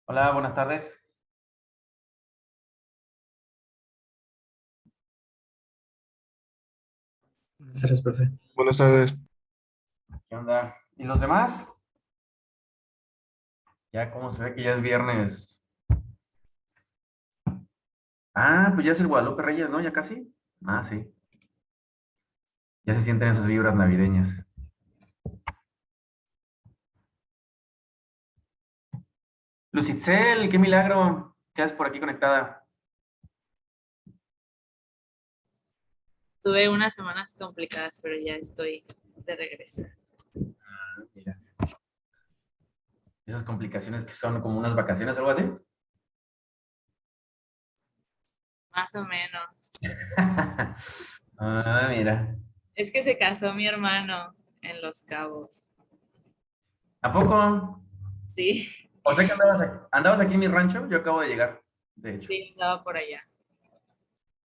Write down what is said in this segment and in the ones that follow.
Hola, buenas tardes. Buenas tardes, profe. Buenas tardes. ¿Qué onda? ¿Y los demás? Ya como se ve que ya es viernes. Ah, pues ya es el Guadalupe Reyes, ¿no? Ya casi. Ah, sí. Ya se sienten esas vibras navideñas. Lucitzel, qué milagro. ¿Qué haces por aquí conectada? Tuve unas semanas complicadas, pero ya estoy de regreso. Ah, mira. Esas complicaciones que son como unas vacaciones, algo así. Más o menos. Ah, mira. Es que se casó mi hermano en Los Cabos. ¿A poco? Sí, O sea que andabas aquí en mi rancho. Yo acabo de llegar, de hecho. sí, andaba por allá. Ya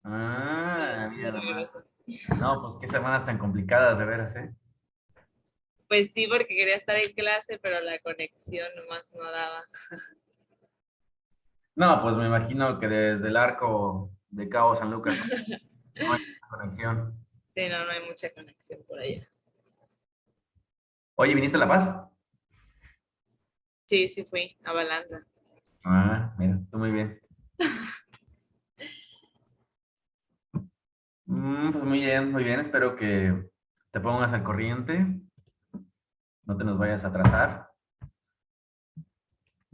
Ah, estoy mira de regreso. nomás. No, pues qué semanas tan complicadas, de veras, ¿eh? Pues sí, porque quería estar en clase, pero la conexión nomás no daba. No, pues me imagino que desde el arco de Cabo San Lucas no hay conexión. Sí, no, no hay mucha conexión por allá. Oye, ¿viniste a La Paz? Sí, sí fui a Balanza. Ah, mira, tú muy bien. Pues muy bien, muy bien. Espero que te pongas al corriente, no te nos vayas a atrasar.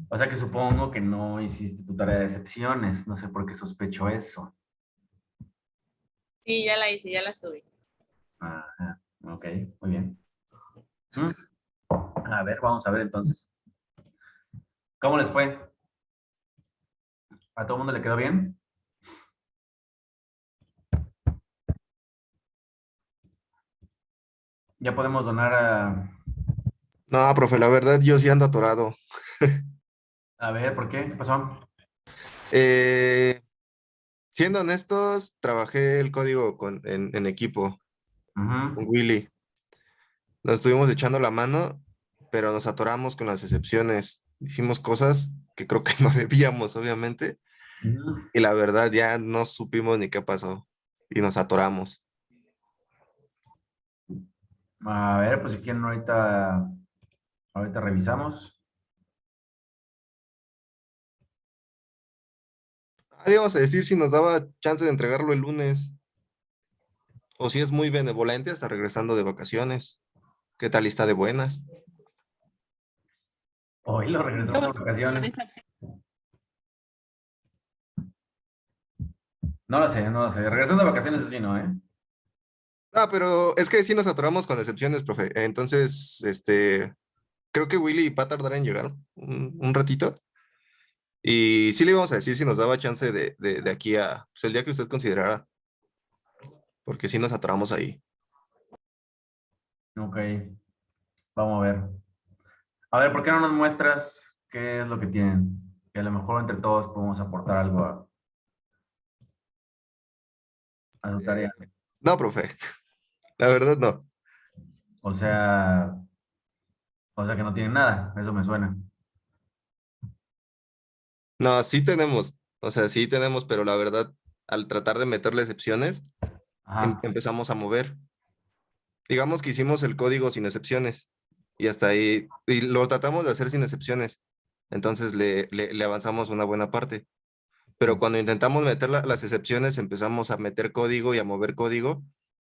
O sea que supongo que no hiciste tu tarea de excepciones. No sé por qué sospecho eso. Sí, ya la hice, ya la subí. Ajá, ok, muy bien. Mm, A ver, vamos a ver entonces. ¿Cómo les fue? ¿A todo el mundo le quedó bien? Ya podemos donar a... No, profe, la verdad yo sí ando atorado. A ver, ¿por qué? ¿Qué pasó? Eh, Siendo honestos, trabajé el código en equipo con Ujú, Willy. Nos estuvimos echando la mano, pero nos atoramos con las excepciones. Hicimos cosas que creo que no debíamos, obviamente, ujú. y la verdad ya no supimos ni qué pasó y nos atoramos. A ver, pues si quieren ahorita revisamos. Ah, le íbamos a decir si nos daba chance de entregarlo el lunes o si es muy benevolente hasta regresando de vacaciones. ¿Qué tal está de buenas? Hoy lo regresó por vacaciones. No lo sé, no lo sé. Regresando de vacaciones así, ¿no, eh? Ah, pero es que sí nos atoramos con excepciones, profe. Entonces, creo que Willy va a tardar en llegar un ratito. Y sí le íbamos a decir si nos daba chance de aquí a pues, el día que usted considerara, porque sí nos atoramos ahí. Ok, vamos a ver. A ver, ¿por qué no nos muestras qué es lo que tienen? Que a lo mejor entre todos podemos aportar algo a tu tarea. No, profe, la verdad no. O sea, o sea que no tienen nada. Eso me suena. No, sí tenemos, o sea, sí tenemos, pero la verdad, al tratar de meterle excepciones, Ajá. empezamos a mover. Digamos que hicimos el código sin excepciones y hasta ahí, y lo tratamos de hacer sin excepciones. Entonces le avanzamos una buena parte. Pero cuando intentamos meter las excepciones, empezamos a meter código y a mover código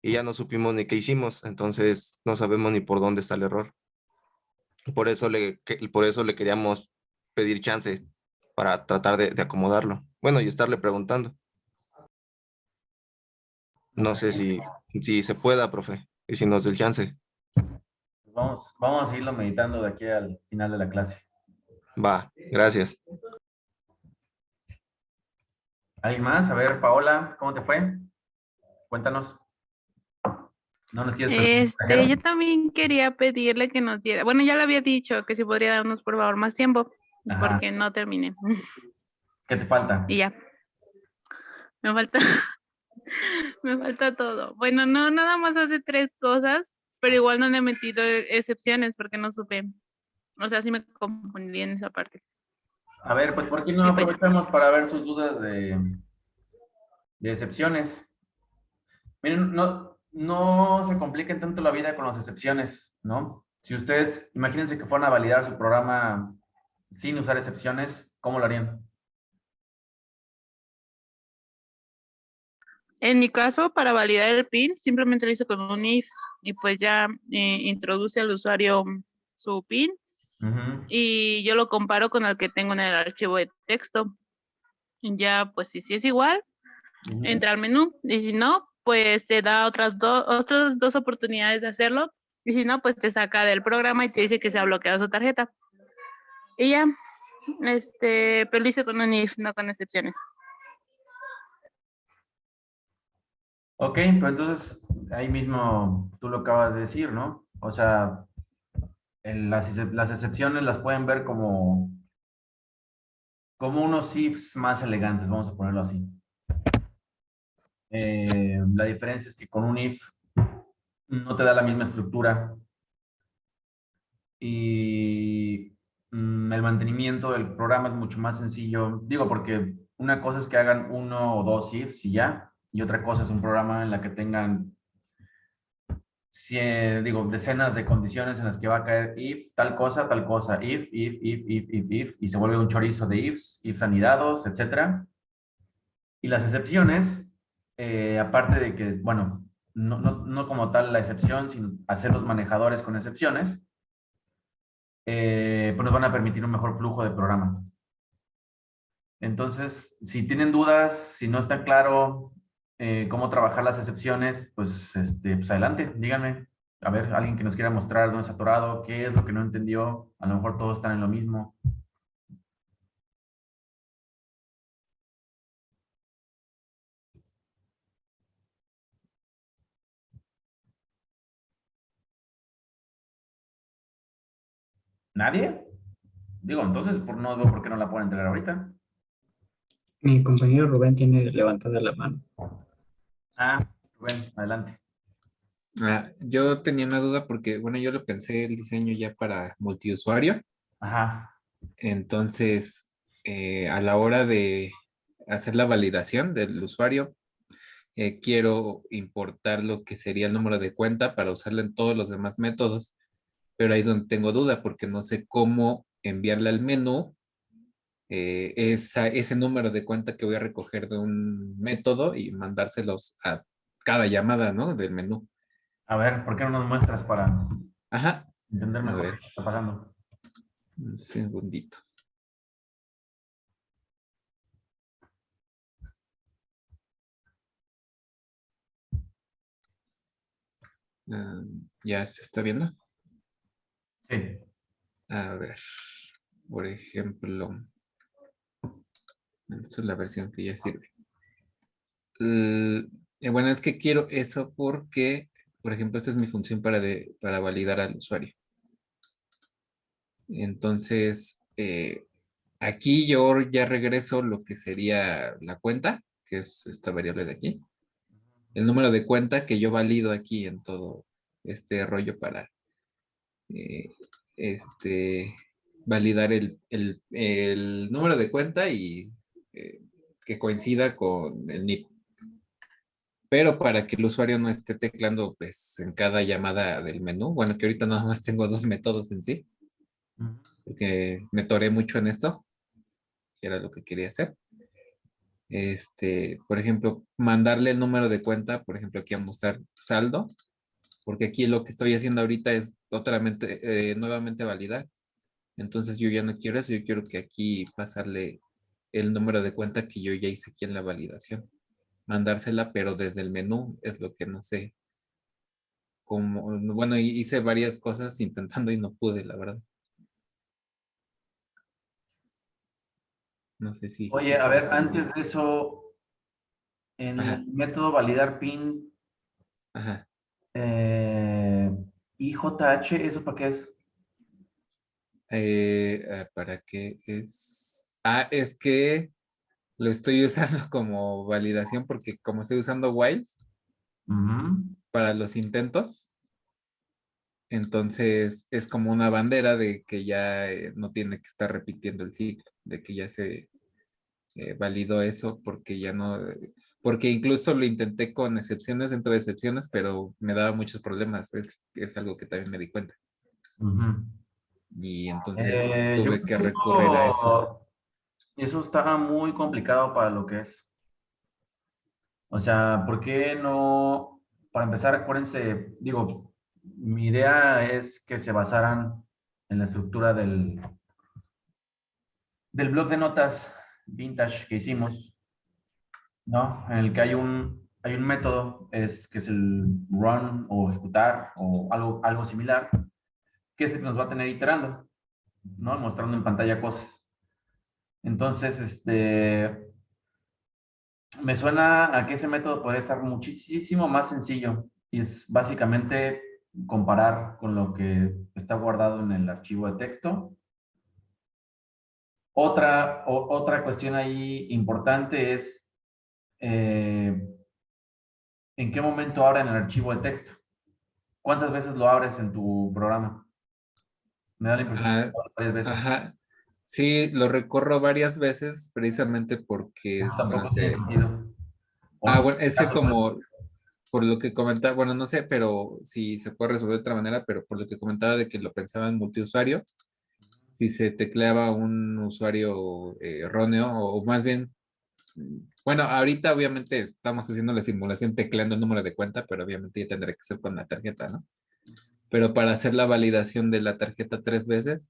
y ya no supimos ni qué hicimos, entonces no sabemos ni por dónde está el error. Por eso le queríamos pedir chance para tratar de acomodarlo. Bueno, y estarle preguntando. No Ok. sé si se pueda, profe, y si nos da el chance. Pues vamos a irlo meditando de aquí al final de la clase. Va, gracias. ¿Alguien más? A ver, Paola, ¿cómo te fue? Cuéntanos. ¿No nos quieres presentar un Yo extranjero? también quería pedirle que nos diera, bueno, ya le había dicho que si podría darnos por favor más tiempo, Ajá. porque no terminé. ¿Qué te falta? Y ya, me falta, me falta todo. Bueno, no, nada más hace 3 cosas, pero igual no le he metido excepciones porque no supe. O sea, sí me confundí en esa parte. A ver, pues ¿por qué no Y pues ya. aprovechamos para ver sus dudas de excepciones? Miren, no se compliquen tanto la vida con las excepciones, ¿no? Si ustedes, imagínense que fueran a validar su programa sin usar excepciones, ¿cómo lo harían? En mi caso, para validar el PIN, simplemente lo hice con un if y pues ya introduce al usuario su PIN Ujú, y yo lo comparo con el que tengo en el archivo de texto. Y ya, pues si es igual, ujú. entra al menú y si no, pues te da otras dos oportunidades de hacerlo y si no, pues te saca del programa y te dice que se ha bloqueado su tarjeta. Y ya, pero lo hice con un if, no con excepciones. Ok, pero entonces ahí mismo tú lo acabas de decir, ¿no? O sea, las excepciones las pueden ver como unos ifs más elegantes, vamos a ponerlo así. La diferencia es que con un if no te da la misma estructura y el mantenimiento del programa es mucho más sencillo. Digo, porque una cosa es que hagan uno o dos ifs y ya, y otra cosa es un programa en la que tengan decenas de condiciones en las que va a caer if, tal cosa, if, y se vuelve un chorizo de ifs anidados, etcétera. Y las excepciones, aparte de que, bueno, no como tal la excepción, sino hacer los manejadores con excepciones, pues nos van a permitir un mejor flujo de programa. Entonces, si tienen dudas, si no está claro cómo trabajar las excepciones, pues adelante, díganme. A ver, alguien que nos quiera mostrar dónde se ha atorado, qué es lo que no entendió. A lo mejor todos están en lo mismo. ¿Nadie? Digo, entonces no veo por qué no la pueden entregar ahorita. Mi compañero Rubén tiene levantada la mano. Ah, Rubén, adelante. Yo tenía una duda porque, bueno, yo lo pensé el diseño ya para multiusuario. Ajá. Entonces, a la hora de hacer la validación del usuario, quiero importar lo que sería el número de cuenta para usarlo en todos los demás métodos. Pero ahí es donde tengo duda porque no sé cómo enviarle al menú ese número de cuenta que voy a recoger de un método y mandárselos a cada llamada, ¿no? Del menú. A ver, ¿por qué no nos muestras para Ajá. entender A mejor ver, qué está pasando? un segundito. ¿Ya se está viendo? Sí. A ver, por ejemplo, esta es la versión que ya sirve. Bueno, es que quiero eso porque, por ejemplo, esta es mi función para validar al usuario. Entonces, aquí yo ya regreso lo que sería la cuenta, que es esta variable de aquí. El número de cuenta que yo valido aquí en todo este rollo para eh, validar el número de cuenta y que coincida con el NIP. Pero para que el usuario no esté teclando pues, en cada llamada del menú, bueno, que ahorita nada más tengo dos métodos en sí, Ujú. porque me toré mucho en esto, que era lo que quería hacer. Por ejemplo, mandarle el número de cuenta, por ejemplo, aquí a mostrar saldo, porque aquí lo que estoy haciendo ahorita es nuevamente validar. Entonces yo ya no quiero eso, yo quiero que aquí pasarle el número de cuenta que yo ya hice aquí en la validación. Mandársela, pero desde el menú es lo que no sé cómo. Bueno, hice varias cosas intentando y no pude, la verdad. No sé si Oye, a se ver, está antes bien. de eso, en Ajá, el método validar PIN, ajá. eh, IJH, ¿eso para qué es? ¿Para qué es? Es que lo estoy usando como validación porque como estoy usando whiles Ujú. para los intentos, Entonces es como una bandera de que ya no tiene que estar repitiendo el ciclo, de que ya se validó eso porque ya no, porque incluso lo intenté con excepciones dentro de excepciones, pero me daba muchos problemas. Es algo que también me di cuenta. Ujú. Y entonces Yo tuve creo que que recurrir a eso. eso está muy complicado para lo que es. O sea, ¿por qué no? Para empezar, acuérdense, digo, mi idea es que se basaran en la estructura del blog de notas vintage que hicimos, ¿no? En el que hay un método, que es el run o ejecutar o algo similar, que es el que nos va a tener iterando, ¿no? Mostrando en pantalla cosas. Entonces, me suena a que ese método podría estar muchísimo más sencillo y es básicamente comparar con lo que está guardado en el archivo de texto. Otra cuestión ahí importante es ¿en qué momento abren el archivo de texto? ¿Cuántas veces lo abres en tu programa? Me da la impresión que Ah, lo abres varias veces. ajá. Sí, lo recorro varias veces precisamente porque no Tampoco tiene sé. sentido. Bueno, es que como por lo que comentaba, bueno, no sé, pero si se puede resolver de otra manera, pero por lo que comentaba de que lo pensaba en multiusuario, si se tecleaba un usuario erróneo, o más bien, bueno, ahorita obviamente estamos haciendo la simulación tecleando el número de cuenta, pero obviamente ya tendrá que ser con la tarjeta, ¿no? Pero para hacer la validación de la tarjeta 3 veces,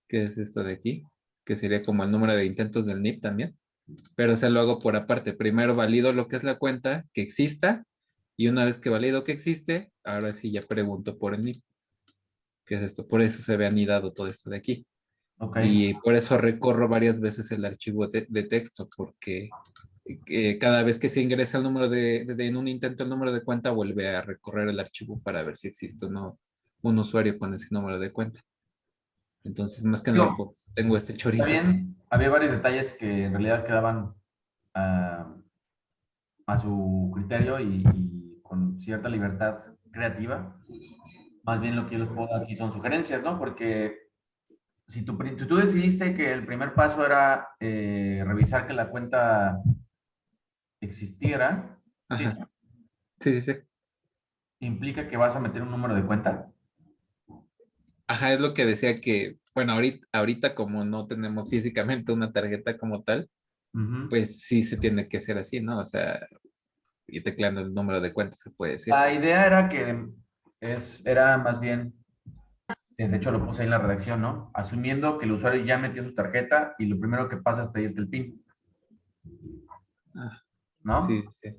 que es esto de aquí, que sería como el número de intentos del NIP también, pero se lo hago por aparte. Primero valido lo que es la cuenta, que exista, y una vez que valido que existe, ahora sí ya pregunto por el NIP, que es esto. Por eso se ve anidado todo esto de aquí. Ok. Y por eso recorro varias veces el archivo de texto, porque cada vez que se ingresa el número en un intento el número de cuenta, vuelve a recorrer el archivo para ver si existe o no un usuario con ese número de cuenta. Entonces, más que nada, Digo, pues, tengo este está chorizo. bien. Había varios detalles que en realidad quedaban ah, a su criterio y con cierta libertad creativa. Más bien lo que yo les puedo dar aquí son sugerencias, ¿no? Porque si tú decidiste que el primer paso era revisar que la cuenta existiera, ¿sí? Ajá. Sí, sí, sí. Implica que vas a meter un número de cuenta. Ajá, es lo que decía que, bueno, ahorita como no tenemos físicamente una tarjeta como tal, Ujú. pues sí se tiene que hacer así, ¿no? O sea, y tecleando el número de cuenta se puede decir. La idea era que era más bien, de hecho lo puse ahí en la redacción, ¿no? Asumiendo que el usuario ya metió su tarjeta y lo primero que pasa es pedirte el PIN, Ah, ¿no? sí, sí,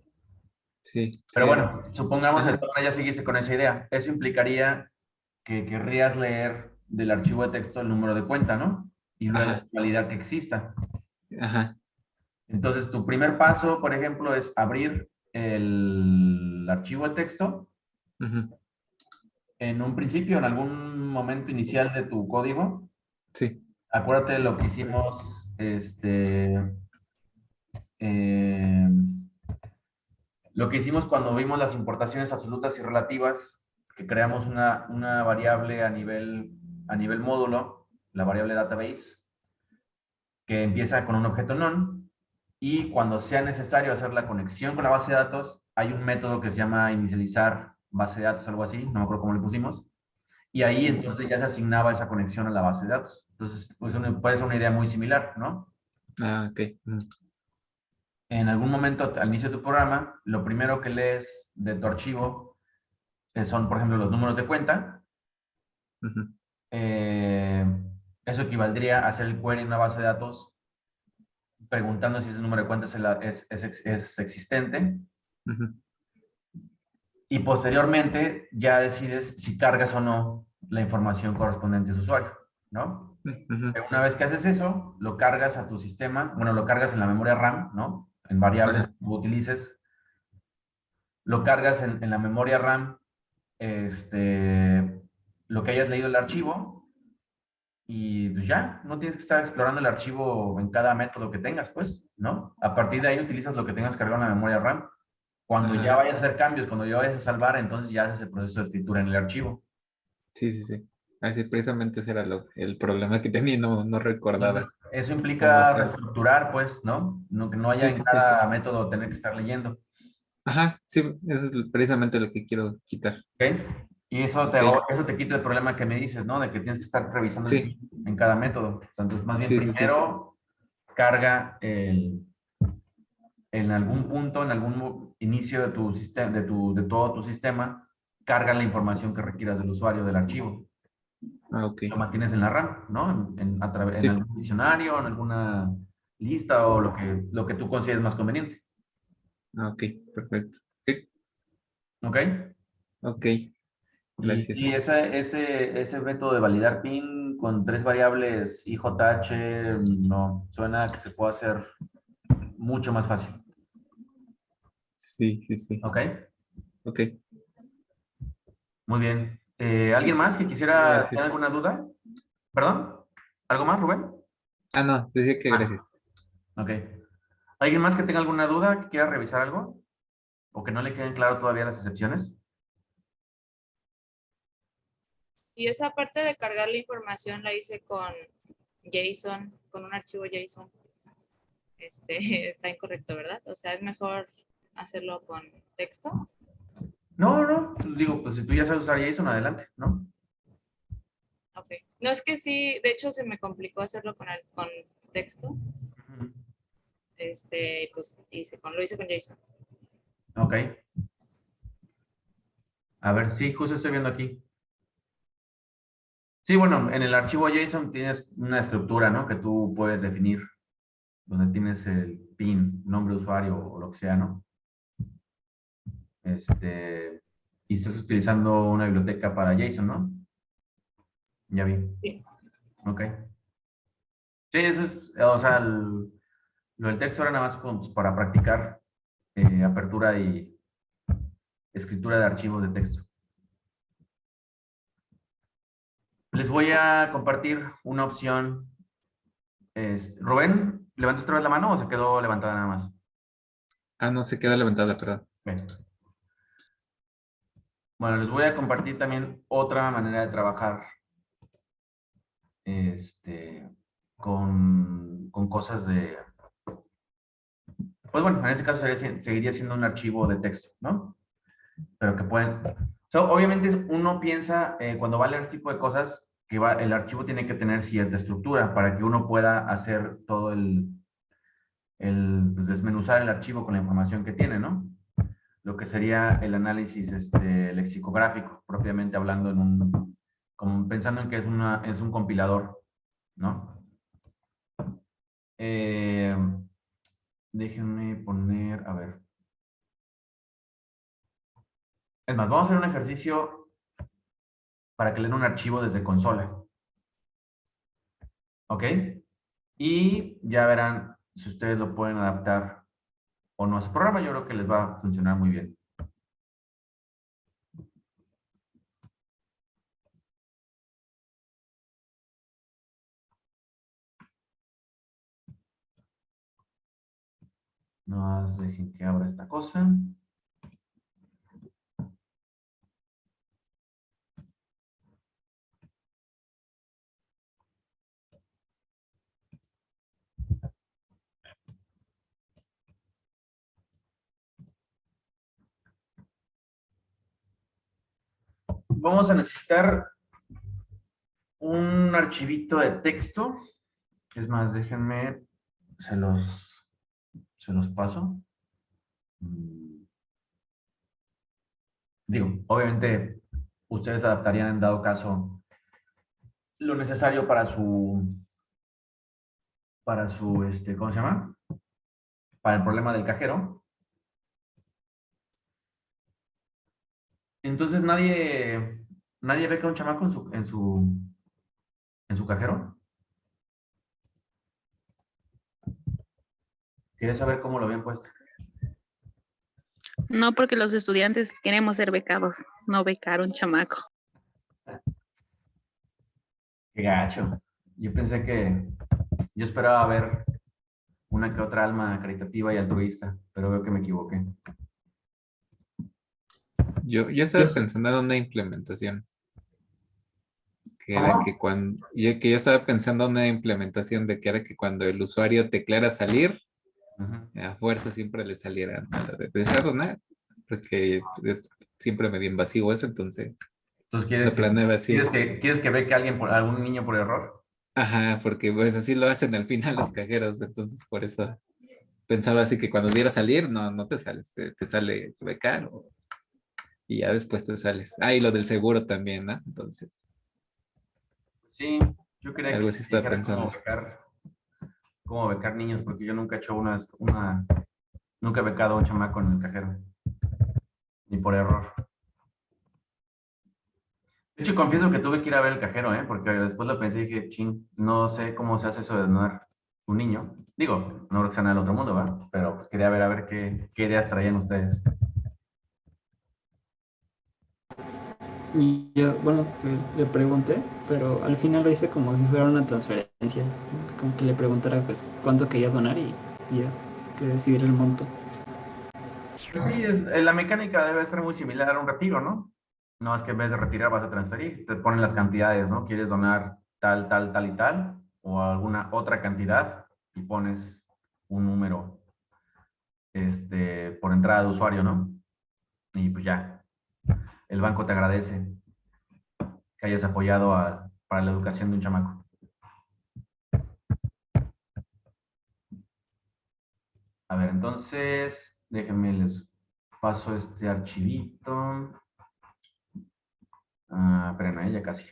sí, Pero sí. bueno, supongamos que Ajá, ahora ya seguiste con esa idea. Eso implicaría que querrías leer del archivo de texto el número de cuenta, ¿no? Y luego ajá, validar que exista. ajá. Entonces, tu primer paso, por ejemplo, es abrir el archivo de texto Ujú, en un principio, en algún momento inicial de tu código. sí, Acuérdate de sí, lo que sí, sí. hicimos, eh, lo que hicimos cuando vimos las importaciones absolutas y relativas, que creamos una variable a nivel módulo, la variable database, que empieza con un objeto non, y cuando sea necesario hacer la conexión con la base de datos, hay un método que se llama inicializar base de datos, algo así, no me acuerdo cómo le pusimos, y ahí Ujú. entonces ya se asignaba esa conexión a la base de datos. Entonces, pues puede ser una idea muy similar, ¿no? Ah, ok. Ujú, En algún momento al inicio de tu programa, lo primero que lees de tu archivo son, por ejemplo, los números de cuenta. ujú, Eh, Eso equivaldría a hacer el query en una base de datos preguntando si ese número de cuenta es existente. ujú, Y posteriormente ya decides si cargas o no la información correspondiente a su usuario, ¿no? ujú. Pero una vez que haces eso, lo cargas a tu sistema, bueno, lo cargas en la memoria RAM, ¿no? En variables Ajá, que tú utilices, lo cargas en la memoria RAM, lo que hayas leído el archivo, y pues ya, no tienes que estar explorando el archivo en cada método que tengas, pues, ¿no? A partir de ahí utilizas lo que tengas cargado en la memoria RAM. Cuando ya ajá. vayas a hacer cambios, cuando ya vayas a salvar, entonces ya haces el proceso de escritura en el archivo. Sí, sí, sí. Así precisamente ese era el problema que tenía y no recordaba Eso cómo implica hacerlo. reestructurar, pues, ¿no? No, que no haya Sí, en sí, sí. cada método tener que estar leyendo. Ajá, sí, eso es precisamente lo que quiero quitar. ¿Ok? Y Ok, eso te quita el problema que me dices, ¿no? De que tienes que estar revisando el sí, PIN en cada método. O sea, entonces, más bien, sí, sí, sí. primero carga en algún punto, en algún inicio de tu sistema, de todo tu sistema, carga la información que requieras del usuario del archivo. Ah, ok. Lo mantienes en la RAM, ¿no? En Sí, algún diccionario, en alguna lista o lo que tú consideres más conveniente. ah, ok, perfecto. Sí, ¿Ok? ok, Y gracias. ese método de validar PIN con 3 variables IJH, no, suena a que se puede hacer mucho más fácil. Sí, sí, sí. ¿Ok? Ok, Muy bien. sí, ¿Alguien sí. más que quisiera tener alguna Gracias. duda? ¿Perdón? ¿Algo más, Rubén? Ah, no, decía que Ah, gracias. ok. ¿Alguien más que tenga alguna duda, que quiera revisar algo? ¿O que no le queden claro todavía las excepciones? Y esa parte de cargar la información la hice con JSON, con un archivo JSON. Está incorrecto, ¿verdad? O sea, es mejor hacerlo con texto. No, no, pues digo, pues si tú ya sabes usar JSON, adelante, ¿no? Ok. No, es que sí, de hecho se me complicó hacerlo con texto. Ujú. Pues lo hice con JSON. Ok. A ver, sí, justo estoy viendo aquí. Sí, bueno, en el archivo JSON tienes una estructura, ¿no? Que tú puedes definir, donde tienes el PIN, nombre de usuario o lo que sea, ¿no? Y estás utilizando una biblioteca para JSON, ¿no? Ya vi. Sí. Ok. Sí, eso es, o sea, lo del texto era nada más pues, para practicar apertura y escritura de archivos de texto. Les voy a compartir una opción. Rubén, ¿levantas otra vez la mano o se quedó levantada nada más? Ah, no, se queda levantada, perdón. Bien. Bueno, les voy a compartir también otra manera de trabajar con cosas de... Pues bueno, en este caso seguiría siendo un archivo de texto, ¿no? Pero que pueden... Obviamente uno piensa cuando va a leer este tipo de cosas que el archivo tiene que tener cierta estructura para que uno pueda hacer todo pues, desmenuzar el archivo con la información que tiene, ¿no? Lo que sería el análisis lexicográfico, propiamente hablando como pensando en que es un compilador, ¿no? Eh, Déjenme poner, a ver. Es más, vamos a hacer un ejercicio para que lean un archivo desde consola. ¿Ok? Y ya verán si ustedes lo pueden adaptar o no a su programa. Yo creo que les va a funcionar muy bien. No más dejen que abra esta cosa. Vamos a necesitar un archivito de texto. Es más, déjenme, se los paso. Digo, obviamente, ustedes adaptarían en dado caso lo necesario ¿cómo se llama? Para el problema del cajero. Entonces nadie beca a un chamaco en su cajero. Quería saber cómo lo habían puesto. No, porque los estudiantes queremos ser becados, no becar un chamaco. Qué gacho. Yo esperaba ver una que otra alma caritativa y altruista, pero veo que me equivoqué. Yo Yo, estaba s- pensando en una implementación. que era que que yo estaba pensando en una implementación de que era que cuando el usuario tecleara salir, Ujú. a fuerza siempre le saliera nada de desadonar, porque es siempre medio invasivo eso, entonces Entonces, lo planeaba así. ¿quieres que ve que algún niño por error? Ajá, porque pues así lo hacen al final los cajeros, entonces por eso pensaba así que cuando diera salir, no te sales, te sale becar y ya después te sales. Ah, y lo del seguro también, ¿no? Entonces, Sí, yo quería que algo me así estaba dijera pensando. cómo becar niños, porque yo nunca he hecho nunca he becado a un chamaco en el cajero, ni por error. De hecho, confieso que tuve que ir a ver el cajero, ¿eh? Porque después lo pensé y dije, ching, no sé cómo se hace eso de donar un niño. Digo, no creo que sea nada del otro mundo, ¿verdad? Pero pues, quería ver a ver qué ideas traían ustedes. Y yo, bueno, que le pregunté, pero al final lo hice como si fuera una transferencia, como que le preguntara pues cuánto quería donar y ya, que decidir el monto. Pues sí, la mecánica debe ser muy similar a un retiro, ¿no? No es que en vez de retirar vas a transferir, te ponen las cantidades, ¿no? ¿Quieres donar tal, tal, tal y tal? O alguna otra cantidad y pones un número por entrada de usuario, ¿no? Y pues ya, el banco te agradece que hayas apoyado para la educación de un chamaco. A ver, entonces, déjenme les paso este archivito. Esperen, ya casi.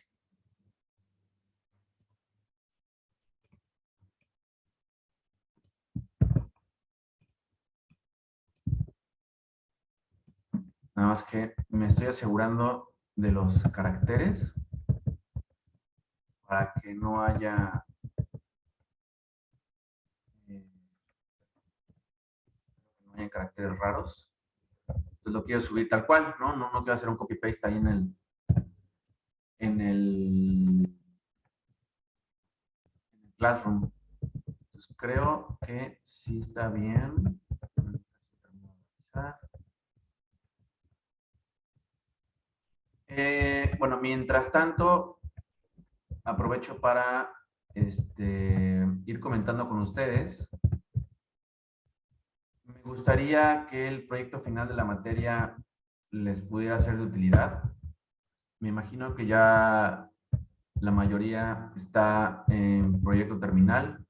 Nada más que me estoy asegurando de los caracteres para que eh, no haya caracteres raros. Entonces lo quiero subir tal cual, ¿no? No quiero hacer un copy-paste ahí en el Classroom. Entonces creo que sí está bien. Bueno, mientras tanto, aprovecho para ir comentando con ustedes. Me gustaría que el proyecto final de la materia les pudiera ser de utilidad. Me imagino que ya la mayoría está en proyecto terminal.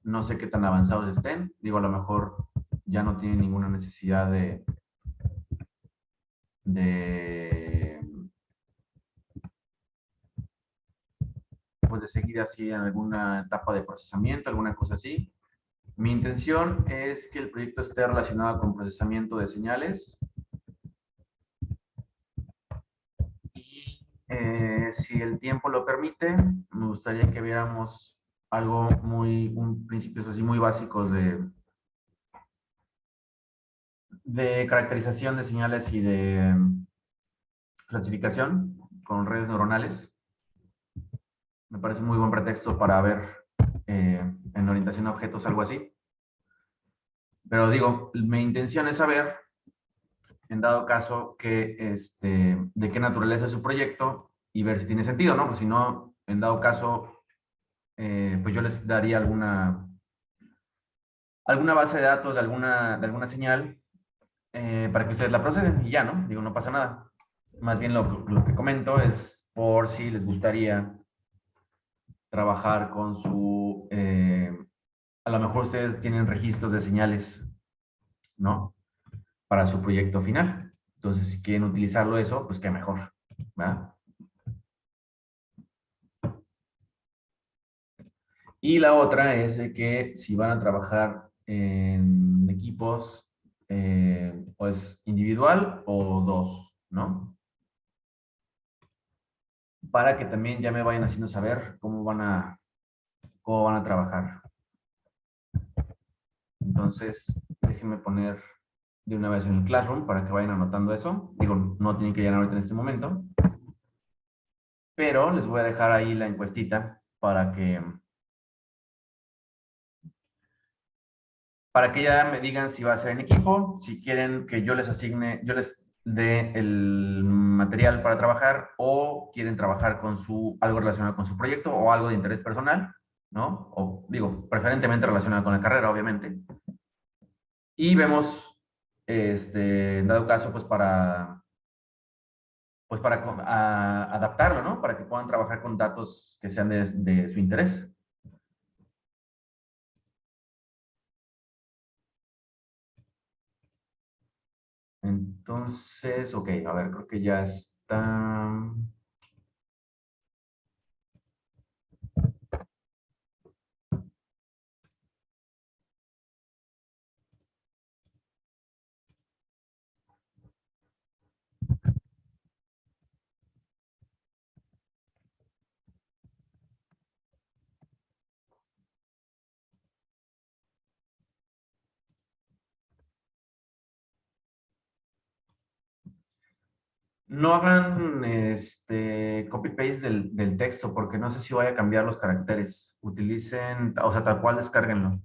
No sé qué tan avanzados estén. Digo, a lo mejor ya no tienen ninguna necesidad de, pues de seguir así en alguna etapa de procesamiento, alguna cosa así. Mi intención es que el proyecto esté relacionado con procesamiento de señales y si el tiempo lo permite, me gustaría que viéramos principios así muy básicos de caracterización de señales y de clasificación con redes neuronales. Me parece un muy buen pretexto para ver en orientación a objetos algo así. Pero digo, mi intención es saber, en dado caso, de qué naturaleza es su proyecto y ver si tiene sentido, ¿no? Pues si no, en dado caso, pues yo les daría alguna base de datos de alguna señal para que ustedes la procesen y ya, ¿no? Digo, no pasa nada. Más bien lo que comento es por si les gustaría trabajar con a lo mejor ustedes tienen registros de señales, ¿no? Para su proyecto final. Entonces, si quieren utilizarlo eso, pues qué mejor, ¿verdad? Y la otra es de que si van a trabajar en equipos, pues individual o dos, ¿no? Para que también ya me vayan haciendo saber cómo van a trabajar. Entonces, déjenme poner de una vez en el Classroom para que vayan anotando eso. Digo, no tienen que llenar ahorita en este momento, pero les voy a dejar ahí la encuestita para que ya me digan si va a ser en equipo, si quieren que yo les del material para trabajar o quieren trabajar con algo relacionado con su proyecto o algo de interés personal, ¿no? O digo, preferentemente relacionado con la carrera, obviamente. Y vemos, en dado caso, pues para adaptarlo, ¿no? Para que puedan trabajar con datos que sean de su interés. Entonces, ok, a ver, creo que ya está. No hagan copy-paste del texto porque no sé si vaya a cambiar los caracteres. Utilicen, o sea, tal cual descárguenlo.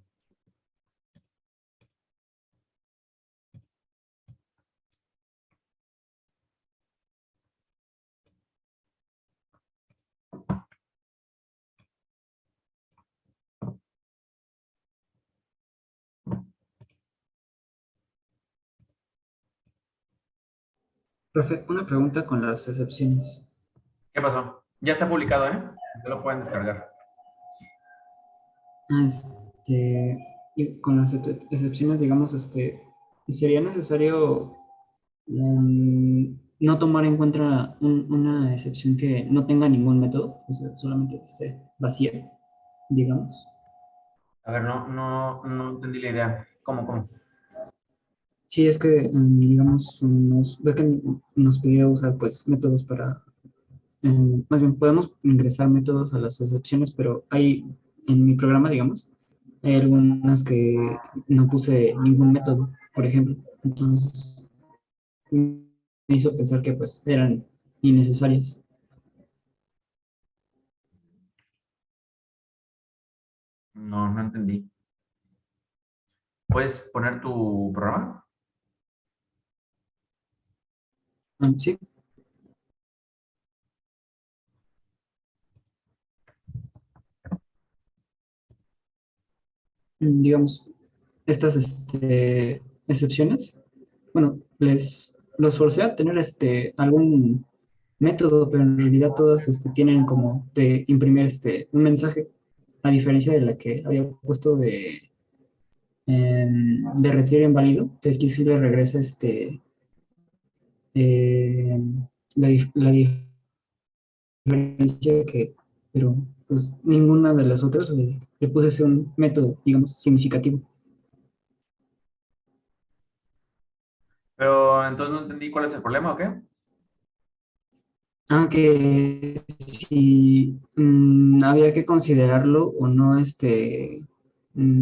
Profe, una pregunta con las excepciones. ¿Qué pasó? Ya está publicado, ¿eh? Ya lo pueden descargar. Y con las excepciones, digamos, sería necesario no tomar en cuenta una excepción que no tenga ningún método, o sea, solamente que esté vacía, digamos. A ver, no entendí la idea. ¿Cómo? Sí, es que, digamos, ve que nos pidió usar, pues, métodos para, más bien, podemos ingresar métodos a las excepciones, pero hay, en mi programa, digamos, hay algunas que no puse ningún método, por ejemplo. Entonces, me hizo pensar que, pues, eran innecesarias. No entendí. ¿Puedes poner tu programa? Sí. Digamos, estas excepciones, bueno, los forcé a tener algún método, pero en realidad todas tienen como de imprimir un mensaje, a diferencia de la que había puesto de retiro inválido, que aquí sí le regresa la diferencia que, pero pues ninguna de las otras le puse ese un método, digamos, significativo. Pero entonces no entendí cuál es el problema, ¿o qué? Que si había que considerarlo o no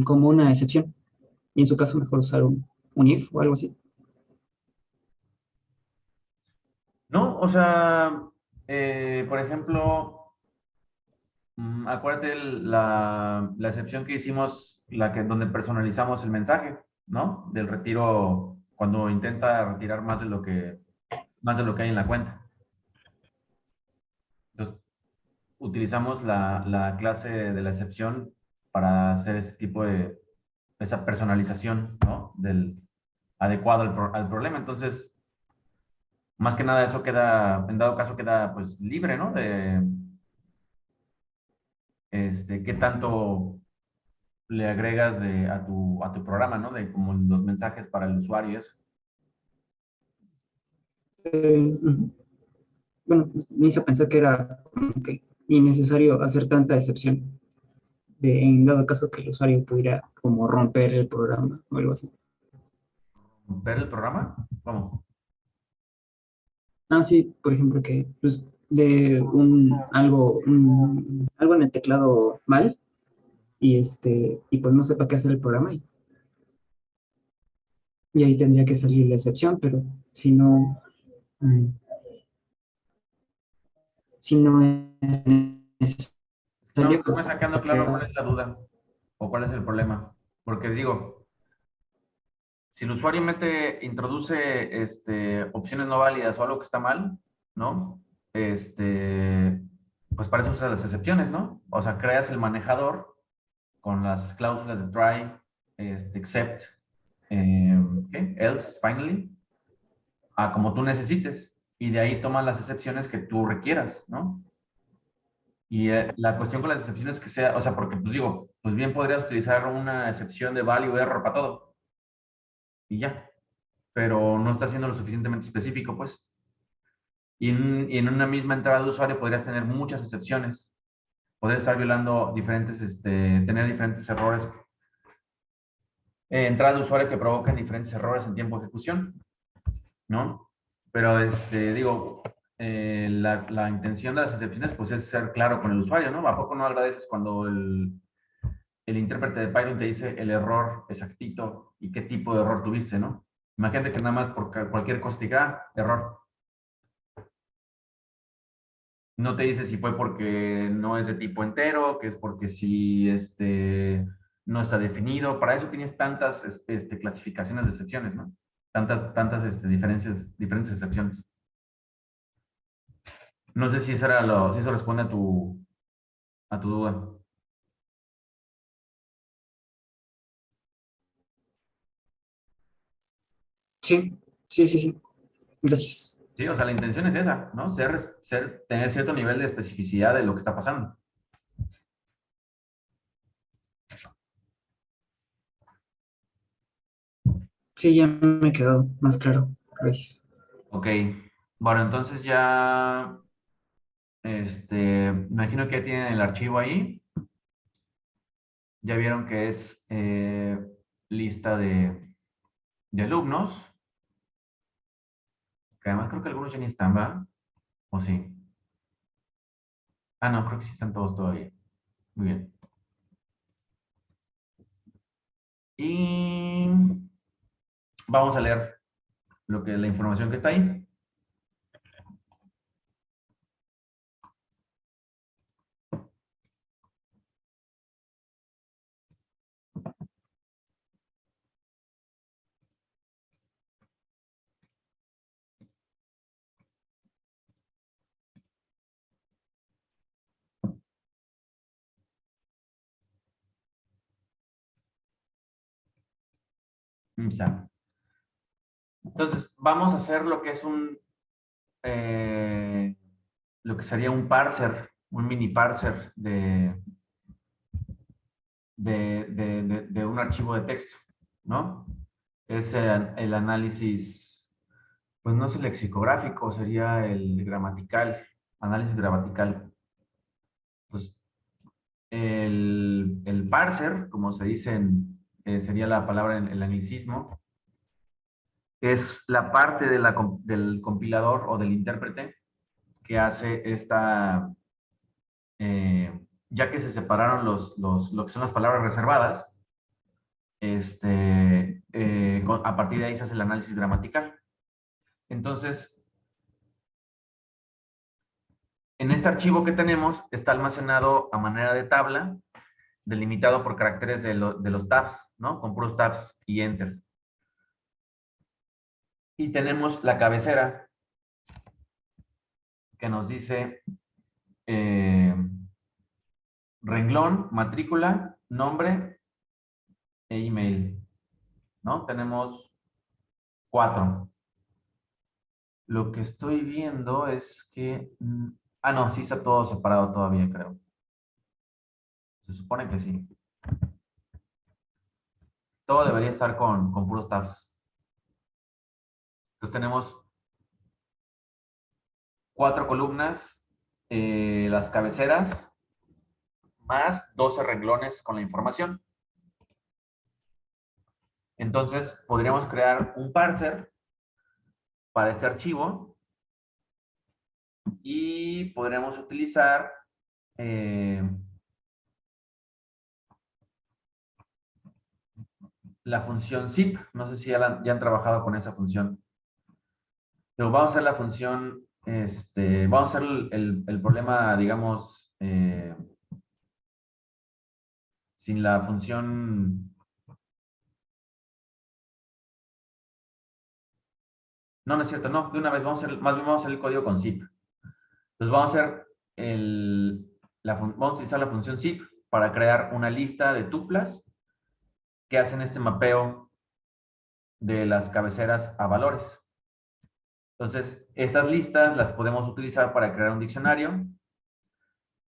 como una excepción. Y en su caso mejor usar un if o algo así. No, o sea, por ejemplo, acuérdate la excepción que hicimos, donde personalizamos el mensaje, ¿no? Del retiro, cuando intenta retirar más de lo que hay en la cuenta. Entonces, utilizamos la clase de la excepción para hacer ese tipo esa personalización, ¿no? Adecuado al problema. Entonces, más que nada eso queda, en dado caso queda pues libre, ¿no? De qué tanto le agregas a tu programa, ¿no? De como los mensajes para el usuario y eso. Ujú. Bueno, me hizo pensar que era como que innecesario hacer tanta excepción, en dado caso que el usuario pudiera como romper el programa o algo así. ¿Ver el programa? ¿Cómo? Sí, por ejemplo, que pues, de algo en el teclado mal y pues no sepa qué hacer el programa y ahí tendría que salir la excepción, pero si no, mm, si no es No, necesario, no me pues está quedando claro cuál es la duda o cuál es el problema. Porque digo, si el usuario introduce opciones no válidas o algo que está mal, ¿no? Pues para eso usas las excepciones, ¿no? O sea, creas el manejador con las cláusulas de try, except, ¿qué? Else, finally, a como tú necesites. Y de ahí tomas las excepciones que tú requieras, ¿no? Y la cuestión con las excepciones que sea, o sea, porque pues digo, pues bien podrías utilizar una excepción de value error para todo. Y ya. Pero no está siendo lo suficientemente específico, pues. Y en una misma entrada de usuario podrías tener muchas excepciones. Podrías estar violando tener diferentes errores. Entradas de usuario que provocan diferentes errores en tiempo de ejecución, ¿no? Pero, digo, la intención de las excepciones, pues, es ser claro con el usuario, ¿no? ¿A poco no agradeces cuando el intérprete de Python te dice el error exactito y qué tipo de error tuviste, ¿no? Imagínate que nada más por cualquier cosa te diga, error. No te dice si fue porque no es de tipo entero, que es porque si no está definido. Para eso tienes tantas clasificaciones de excepciones, ¿no? Tantas diferentes excepciones. No sé si si eso responde a tu duda. Sí, sí, sí, sí. Gracias. Sí, o sea, la intención es esa, ¿no? Tener cierto nivel de especificidad de lo que está pasando. Sí, ya me quedó más claro. Gracias. Ok. Bueno, entonces ya, me imagino que ya tienen el archivo ahí. Ya vieron que es lista de alumnos. Que además creo que algunos ya ni están, ¿verdad? ¿O sí? Ah, no, creo que sí están todos todavía. Muy bien. Y vamos a leer la información que está ahí. Ya. Entonces, vamos a hacer lo que es lo que sería un parser, un mini parser de un archivo de texto, ¿no? Es el análisis, pues no es el lexicográfico, sería el gramatical, análisis gramatical. Entonces, el parser, como se dice, sería la palabra en el anglicismo, es la parte del compilador o del intérprete que hace ya que se separaron lo que son las palabras reservadas, a partir de ahí se hace el análisis gramatical. Entonces, en este archivo que tenemos está almacenado a manera de tabla, delimitado por caracteres de los tabs, ¿no? Con puros tabs y enters. Y tenemos la cabecera que nos dice renglón, matrícula, nombre e email, ¿no? Tenemos 4. Lo que estoy viendo es que... no, sí está todo separado todavía, creo. Se supone que sí. Todo debería estar con puros tabs. Entonces tenemos 4 columnas, las cabeceras, más 12 renglones con la información. Entonces podríamos crear un parser para este archivo y podremos utilizar la función zip. No sé si ya han trabajado con esa función. Pero vamos a hacer la función, vamos a hacer el problema, digamos, sin la función No, no es cierto, no, de una vez vamos a hacer, más bien vamos a hacer el código con zip. Entonces vamos a hacer vamos a utilizar la función zip para crear una lista de tuplas que hacen este mapeo de las cabeceras a valores. Entonces, estas listas las podemos utilizar para crear un diccionario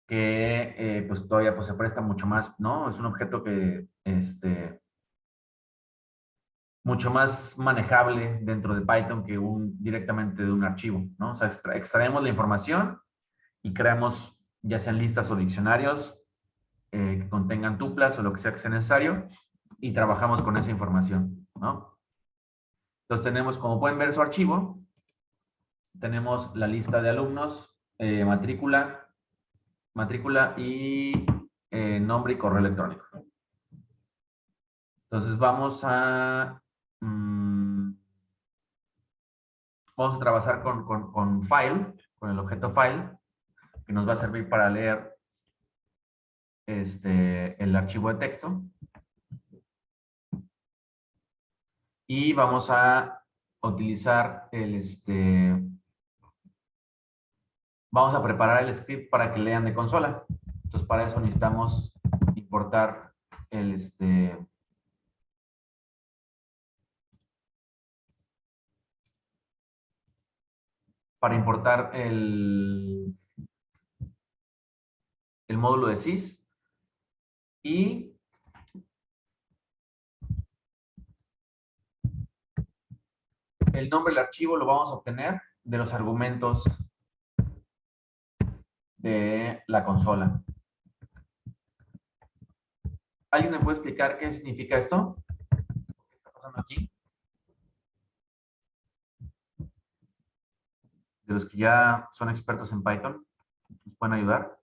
que pues todavía pues, se presta mucho más, ¿no? Es un objeto que mucho más manejable dentro de Python que directamente de un archivo, ¿no? O sea, extraemos la información y creamos ya sean listas o diccionarios que contengan tuplas o lo que sea necesario y trabajamos con esa información, ¿no? Entonces tenemos, como pueden ver su archivo, tenemos la lista de alumnos, matrícula y nombre y correo electrónico. Entonces vamos a trabajar con file, con el objeto file, que nos va a servir para leer el archivo de texto. Y vamos a utilizar vamos a preparar el script para que lean de consola. Entonces, para eso necesitamos importar para importar el módulo de sys y el nombre del archivo lo vamos a obtener de los argumentos de la consola. ¿Alguien me puede explicar qué significa esto? ¿Qué está pasando aquí? De los que ya son expertos en Python, ¿nos pueden ayudar?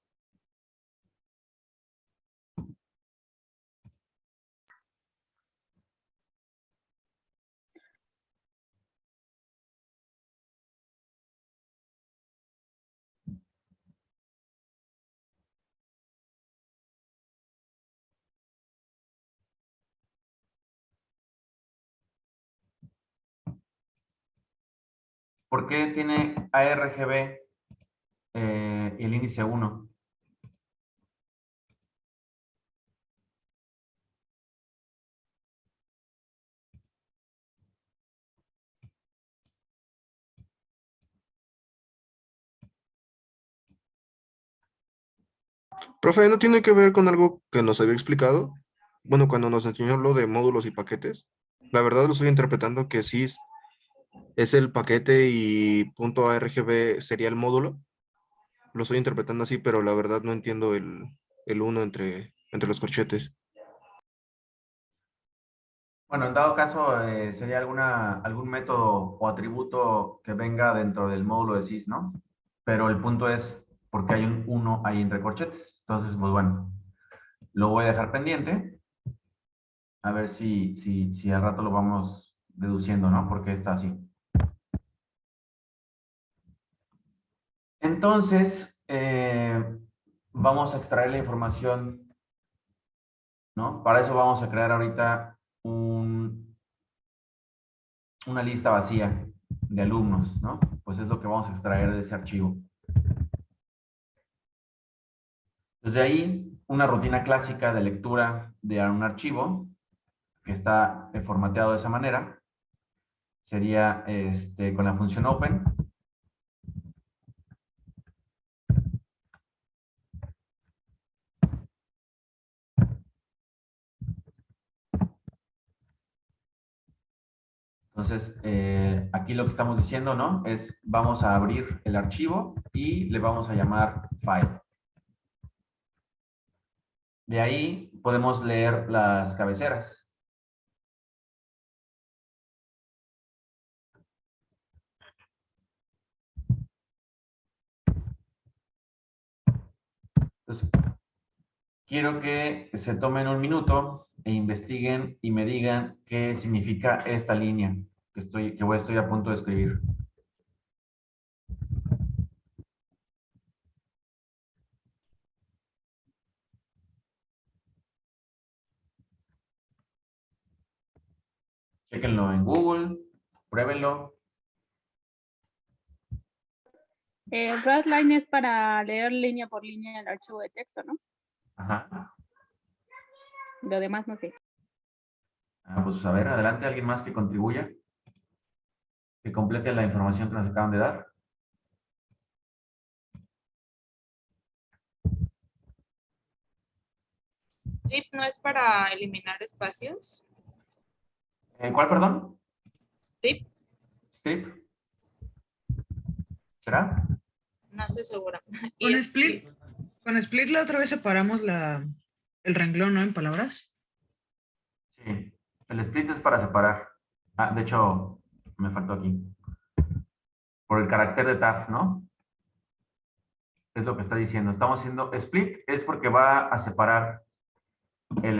¿Por qué tiene ARGB el índice 1? Profe, ¿no tiene que ver con algo que nos había explicado? Bueno, cuando nos enseñó lo de módulos y paquetes. La verdad lo estoy interpretando que sí es el paquete y .argb sería el módulo. Lo estoy interpretando así, pero la verdad no entiendo el uno entre los corchetes. Bueno, en dado caso, sería algún método o atributo que venga dentro del módulo de sys, ¿no? Pero el punto es porque hay un 1 ahí entre corchetes. Entonces, pues bueno, lo voy a dejar pendiente. A ver si al rato lo vamos deduciendo, ¿no? Porque está así. Entonces, vamos a extraer la información, ¿no? Para eso vamos a crear ahorita una lista vacía de alumnos, ¿no? Pues es lo que vamos a extraer de ese archivo. Desde ahí, una rutina clásica de lectura de un archivo que está formateado de esa manera sería con la función open. Entonces, aquí lo que estamos diciendo, ¿no? Es, vamos a abrir el archivo y le vamos a llamar file. De ahí podemos leer las cabeceras. Entonces, quiero que se tomen un minuto e investiguen y me digan qué significa esta línea estoy a punto de escribir. Chéquenlo en Google, pruébenlo. Writeline es para leer línea por línea el archivo de texto, ¿no? Ajá. Lo demás no sé. Pues a ver, adelante, alguien más que contribuya, que complete la información que nos acaban de dar. Strip no es para eliminar espacios. ¿Cuál, perdón? Strip, Strip. ¿Será? no estoy segura. Y Con es- split, con split la otra vez separamos el renglón, ¿no? En palabras. Sí. El split es para separar. De hecho, me faltó aquí. Por el carácter de tab, ¿no? Es lo que está diciendo. Estamos haciendo split, es porque va a separar el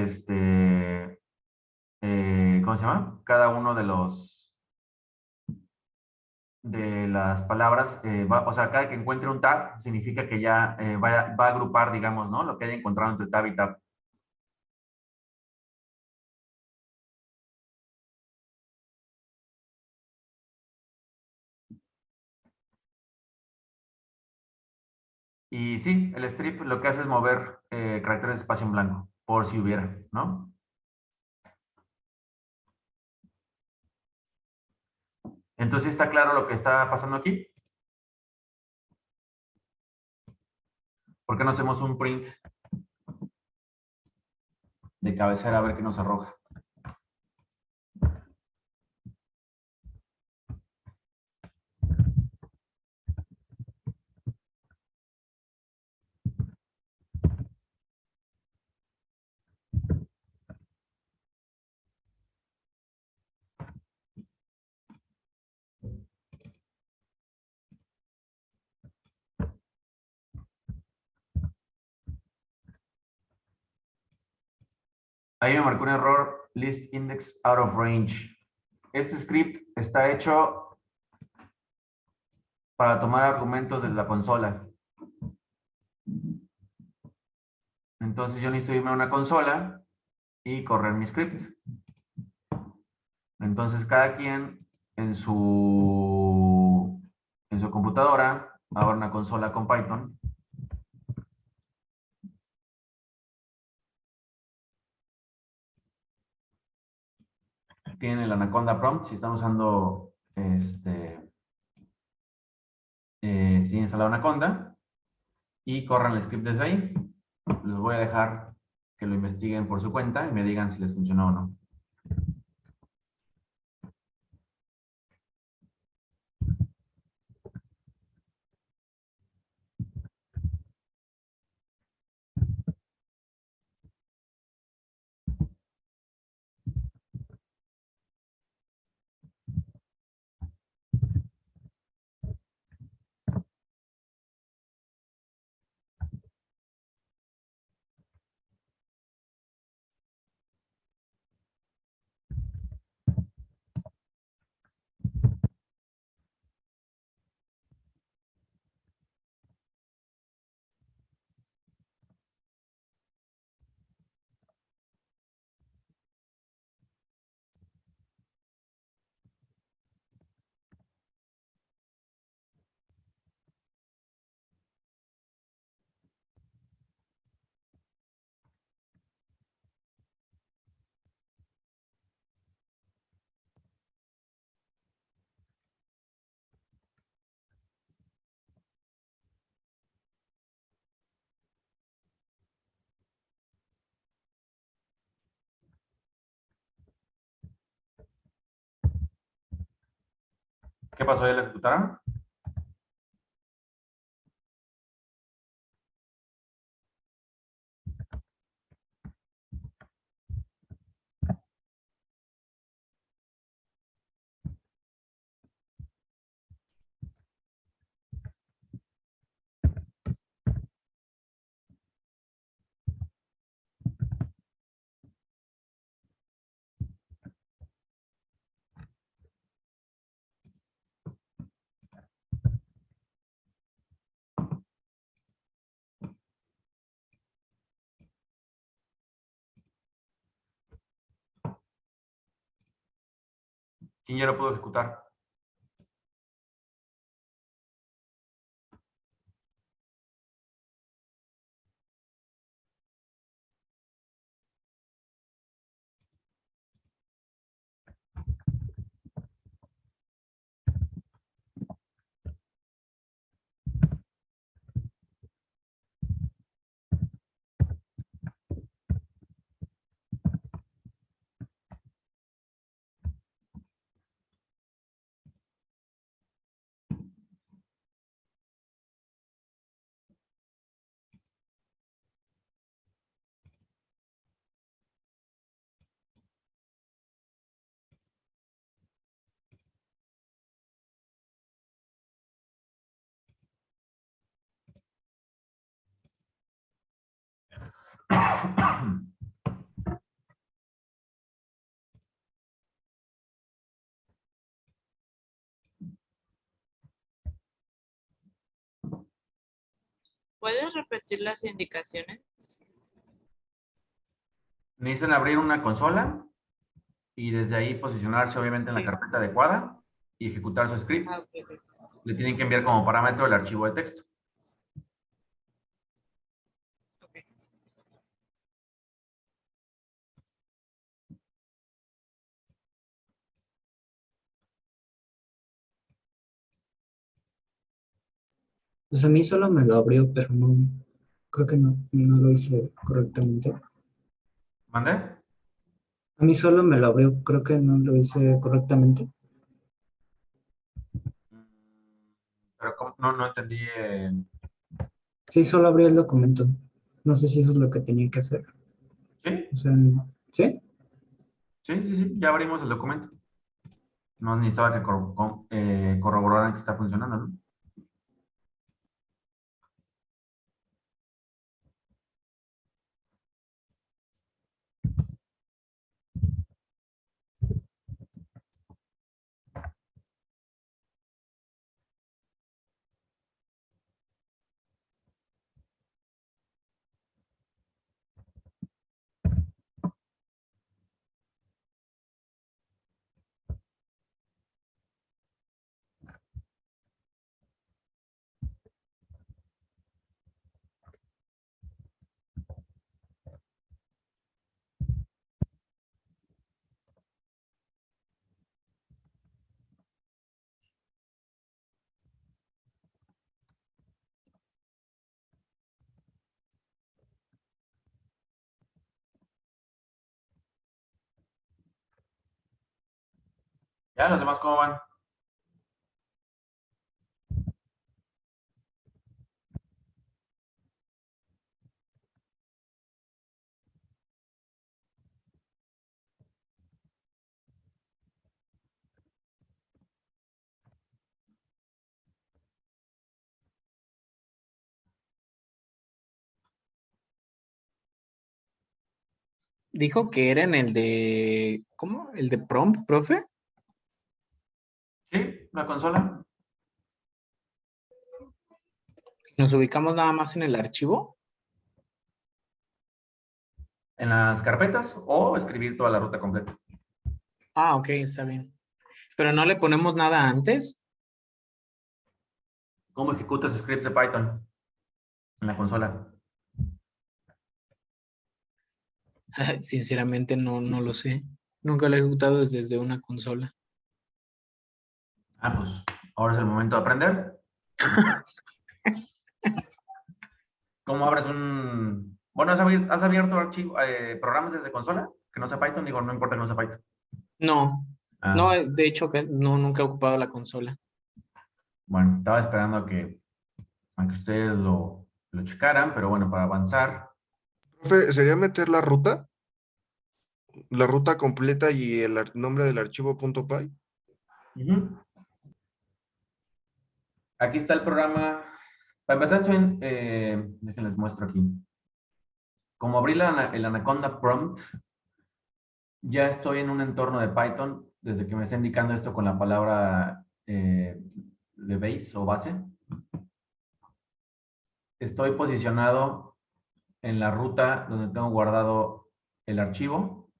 ¿cómo se llama? Cada uno de las palabras, o sea, cada que encuentre un tab significa que ya va a agrupar, digamos, ¿no? Lo que haya encontrado entre tab y tab. Y sí, el strip lo que hace es mover caracteres de espacio en blanco, por si hubiera, ¿no? Entonces, ¿está claro lo que está pasando aquí? ¿Por qué no hacemos un print de cabecera a ver qué nos arroja? Ahí me marcó un error, list index out of range. Este script está hecho para tomar argumentos de la consola. Entonces yo necesito irme a una consola y correr mi script. Entonces cada quien en su computadora abre una consola con Python. Tienen el Anaconda prompt si están usando si instalado Anaconda y corran el script desde ahí. Les voy a dejar que lo investiguen por su cuenta y me digan si les funcionó o no. ¿Qué pasó? ¿Ya lo ejecutaron? ¿Quién ya lo pudo ejecutar? ¿Puedes repetir las indicaciones? Necesitan abrir una consola y desde ahí posicionarse obviamente en la Sí. carpeta adecuada y ejecutar su script. Ah, ok, ok. Le tienen que enviar como parámetro el archivo de texto. Ok. Pues a mí solo me lo abrió, pero no, creo que no lo hice correctamente. ¿Mandé? A mí solo me lo abrió, creo que no lo hice correctamente. Pero no entendí. Sí, solo abrió el documento. No sé si eso es lo que tenía que hacer. ¿Sí? O sea, ¿sí? Sí, ya abrimos el documento. No necesitaba que corroboraran que está funcionando, ¿no? ¿Ya los demás cómo van? Dijo que era en el de, ¿cómo? ¿El de prompt, profe? Sí, la consola. Nos ubicamos nada más en el archivo. En las carpetas o escribir toda la ruta completa. Ah, ok, está bien. Pero no le ponemos nada antes. ¿Cómo ejecutas scripts de Python en la consola? Sinceramente no lo sé. Nunca lo he ejecutado desde una consola. Ah, pues ahora es el momento de aprender. ¿Cómo abres un... Bueno, ¿has abierto programas desde consola? Que no sea Python, digo, no importa que no sea Python. No, Ah, no, de hecho no, nunca he ocupado la consola. bueno, estaba esperando a que ustedes lo checaran, pero bueno, para avanzar. Profe, ¿sería meter la ruta completa y el nombre del archivo .py? Ujú. Aquí está el programa. Para empezar, déjenles muestro aquí. Como abrí el Anaconda Prompt, ya estoy en un entorno de Python desde que me está indicando esto con la palabra de base o base. Estoy posicionado en la ruta donde tengo guardado el archivo,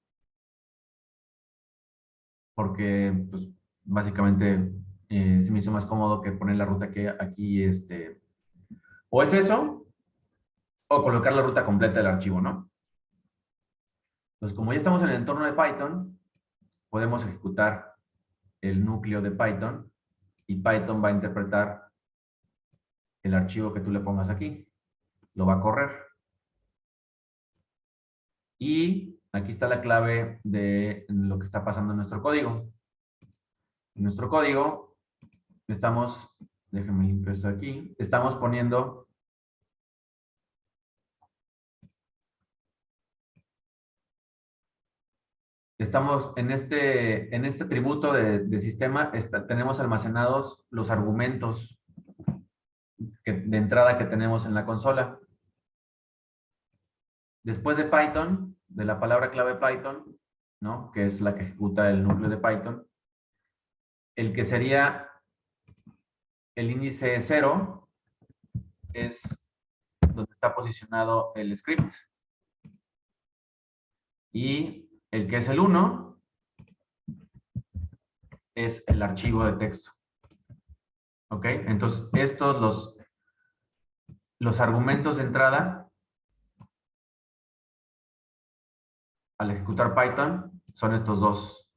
porque pues, básicamente se me hizo más cómodo que poner la ruta que aquí, o es eso, o colocar la ruta completa del archivo, ¿no? Entonces, como ya estamos en el entorno de Python, podemos ejecutar el núcleo de Python y Python va a interpretar el archivo que tú le pongas aquí. Lo va a correr. Y aquí está la clave de lo que está pasando en nuestro código. En nuestro código estamos, déjenme limpiar esto de aquí, estamos poniendo en este atributo de sistema, tenemos almacenados los argumentos de entrada que tenemos en la consola. Después de Python, de la palabra clave Python, ¿no? Que es la que ejecuta el núcleo de Python, el que sería el índice 0 es donde está posicionado el script. Y el que es el 1 es el archivo de texto. ¿Ok? Entonces, estos, los argumentos de entrada al ejecutar Python son estos dos.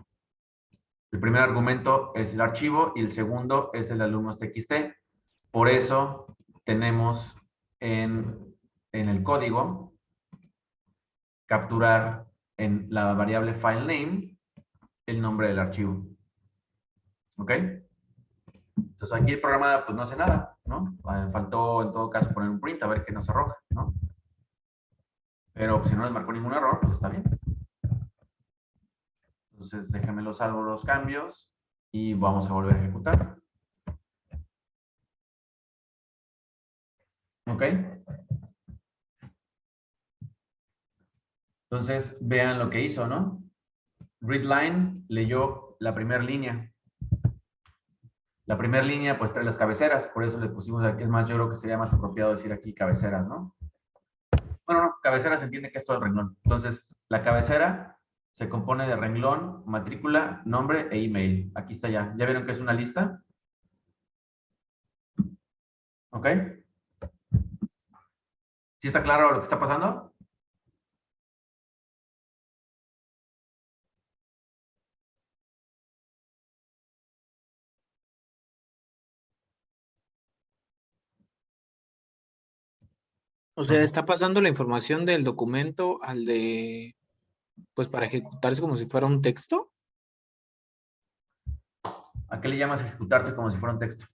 El primer argumento es el archivo y el segundo es el alumnos.txt. Por eso tenemos en el código capturar en la variable filename el nombre del archivo. ¿Ok? Entonces aquí el programa pues no hace nada, ¿no? Faltó en todo caso poner un print a ver qué nos arroja, ¿no? Pero si no les marcó ningún error, pues está bien. Entonces déjenme los salvo los cambios y vamos a volver a ejecutar. ¿Ok? Entonces vean lo que hizo, ¿no? Readline leyó la primera línea. La primera línea pues trae las cabeceras, por eso le pusimos aquí. Es más, yo creo que sería más apropiado decir aquí cabeceras, ¿no? Bueno, no, cabecera se entiende que es todo el renglón. Entonces, la cabecera se compone de renglón, matrícula, nombre e email. Aquí está ya. ¿Ya vieron que es una lista? ¿Ok? ¿Sí está claro lo que está pasando? O sea, está pasando la información del documento al de, pues para ejecutarse como si fuera un texto. ¿A qué le llamas ejecutarse como si fuera un texto?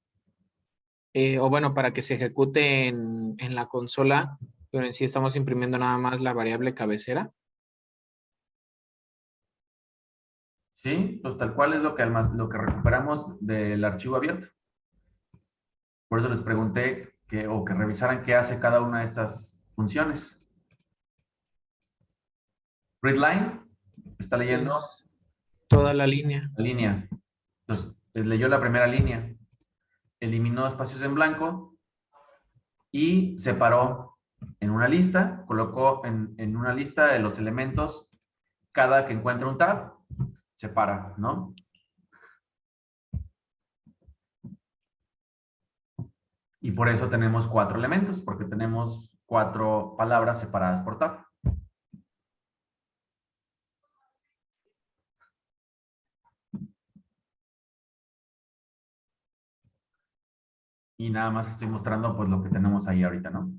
O bueno, para que se ejecute en la consola, pero en sí estamos imprimiendo nada más la variable cabecera. Sí, pues tal cual es lo que recuperamos del archivo abierto. Por eso les pregunté que revisaran qué hace cada una de estas funciones. Readline está leyendo Es toda la línea. la línea. Entonces, leyó la primera línea, eliminó espacios en blanco y separó en una lista, colocó en una lista de los elementos, cada que encuentra un tab, separa, ¿no? Y por eso tenemos 4 elementos, porque tenemos 4 palabras separadas por tab. Y nada más estoy mostrando pues lo que tenemos ahí ahorita, ¿no?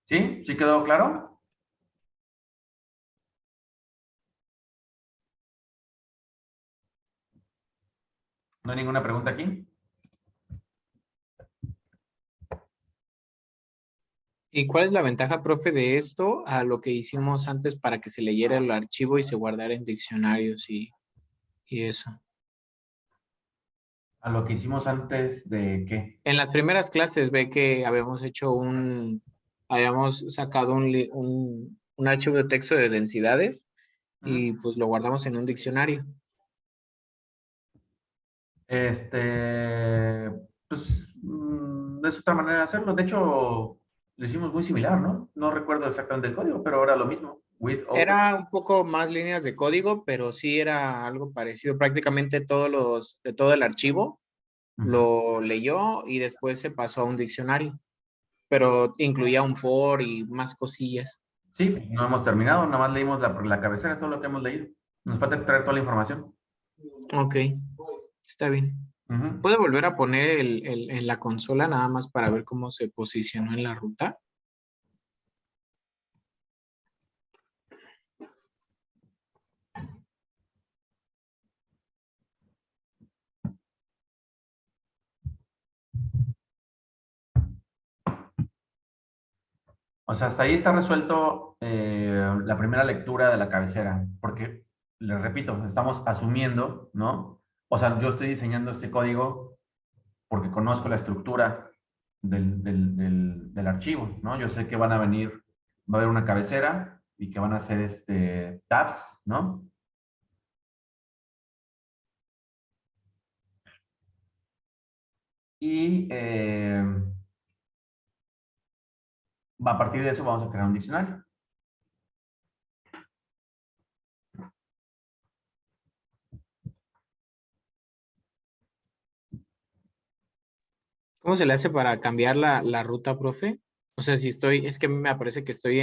¿Sí? ¿Sí quedó claro? ¿No hay ninguna pregunta aquí? ¿Y cuál es la ventaja, profe, de esto a lo que hicimos antes para que se leyera el archivo y se guardara en diccionarios y eso? A lo que hicimos antes de ¿qué? En las primeras clases ve que habíamos sacado un archivo de texto de densidades y pues lo guardamos en un diccionario. Pues, es otra manera de hacerlo. De hecho, lo hicimos muy similar, ¿no? No recuerdo exactamente el código, pero era lo mismo. With open. Era un poco más líneas de código, pero sí era algo parecido. Prácticamente todo el archivo lo leyó y después se pasó a un diccionario, pero incluía un for y más cosillas. Sí, no hemos terminado, nada más leímos la cabecera, es todo lo que hemos leído. Nos falta extraer toda la información. Ok, está bien. Ujú. ¿Puedo volver a poner en la consola nada más para ver cómo se posicionó en la ruta? O sea, hasta ahí está resuelto la primera lectura de la cabecera, porque, les repito, estamos asumiendo, ¿no? O sea, yo estoy diseñando este código porque conozco la estructura del archivo, ¿no? Yo sé que van a venir, va a haber una cabecera y que van a ser tabs, ¿no? Y A partir de eso vamos a crear un diccionario. ¿Cómo se le hace para cambiar la ruta, profe? O sea, si estoy, es que me parece que estoy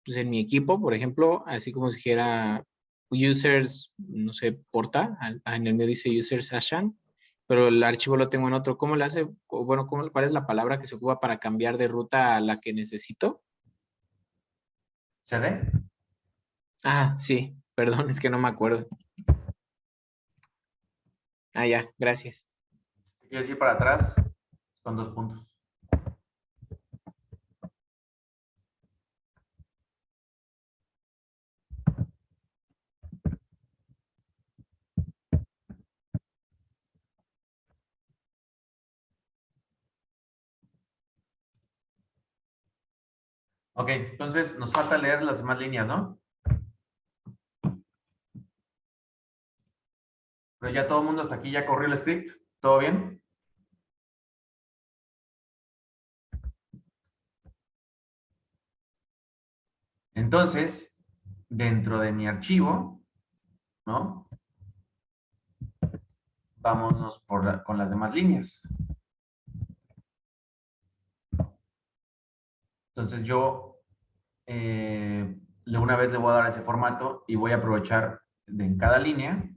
pues en mi equipo, por ejemplo, así como si dijera users, no sé, porta, en el medio dice users Ashan, pero el archivo lo tengo en otro. ¿Cómo le hace? Bueno, ¿cuál es la palabra que se ocupa para cambiar de ruta a la que necesito? ¿CD? Ah, sí, perdón, es que no me acuerdo. Ah, ya, gracias. ¿Quieres ir para atrás? Con 2 puntos. Ok, entonces nos falta leer las demás líneas, ¿no? Pero ya todo el mundo hasta aquí ya corrió el script. ¿Todo bien? Entonces, dentro de mi archivo, ¿no? Vámonos con las demás líneas. Entonces yo una vez le voy a dar ese formato y voy a aprovechar en cada línea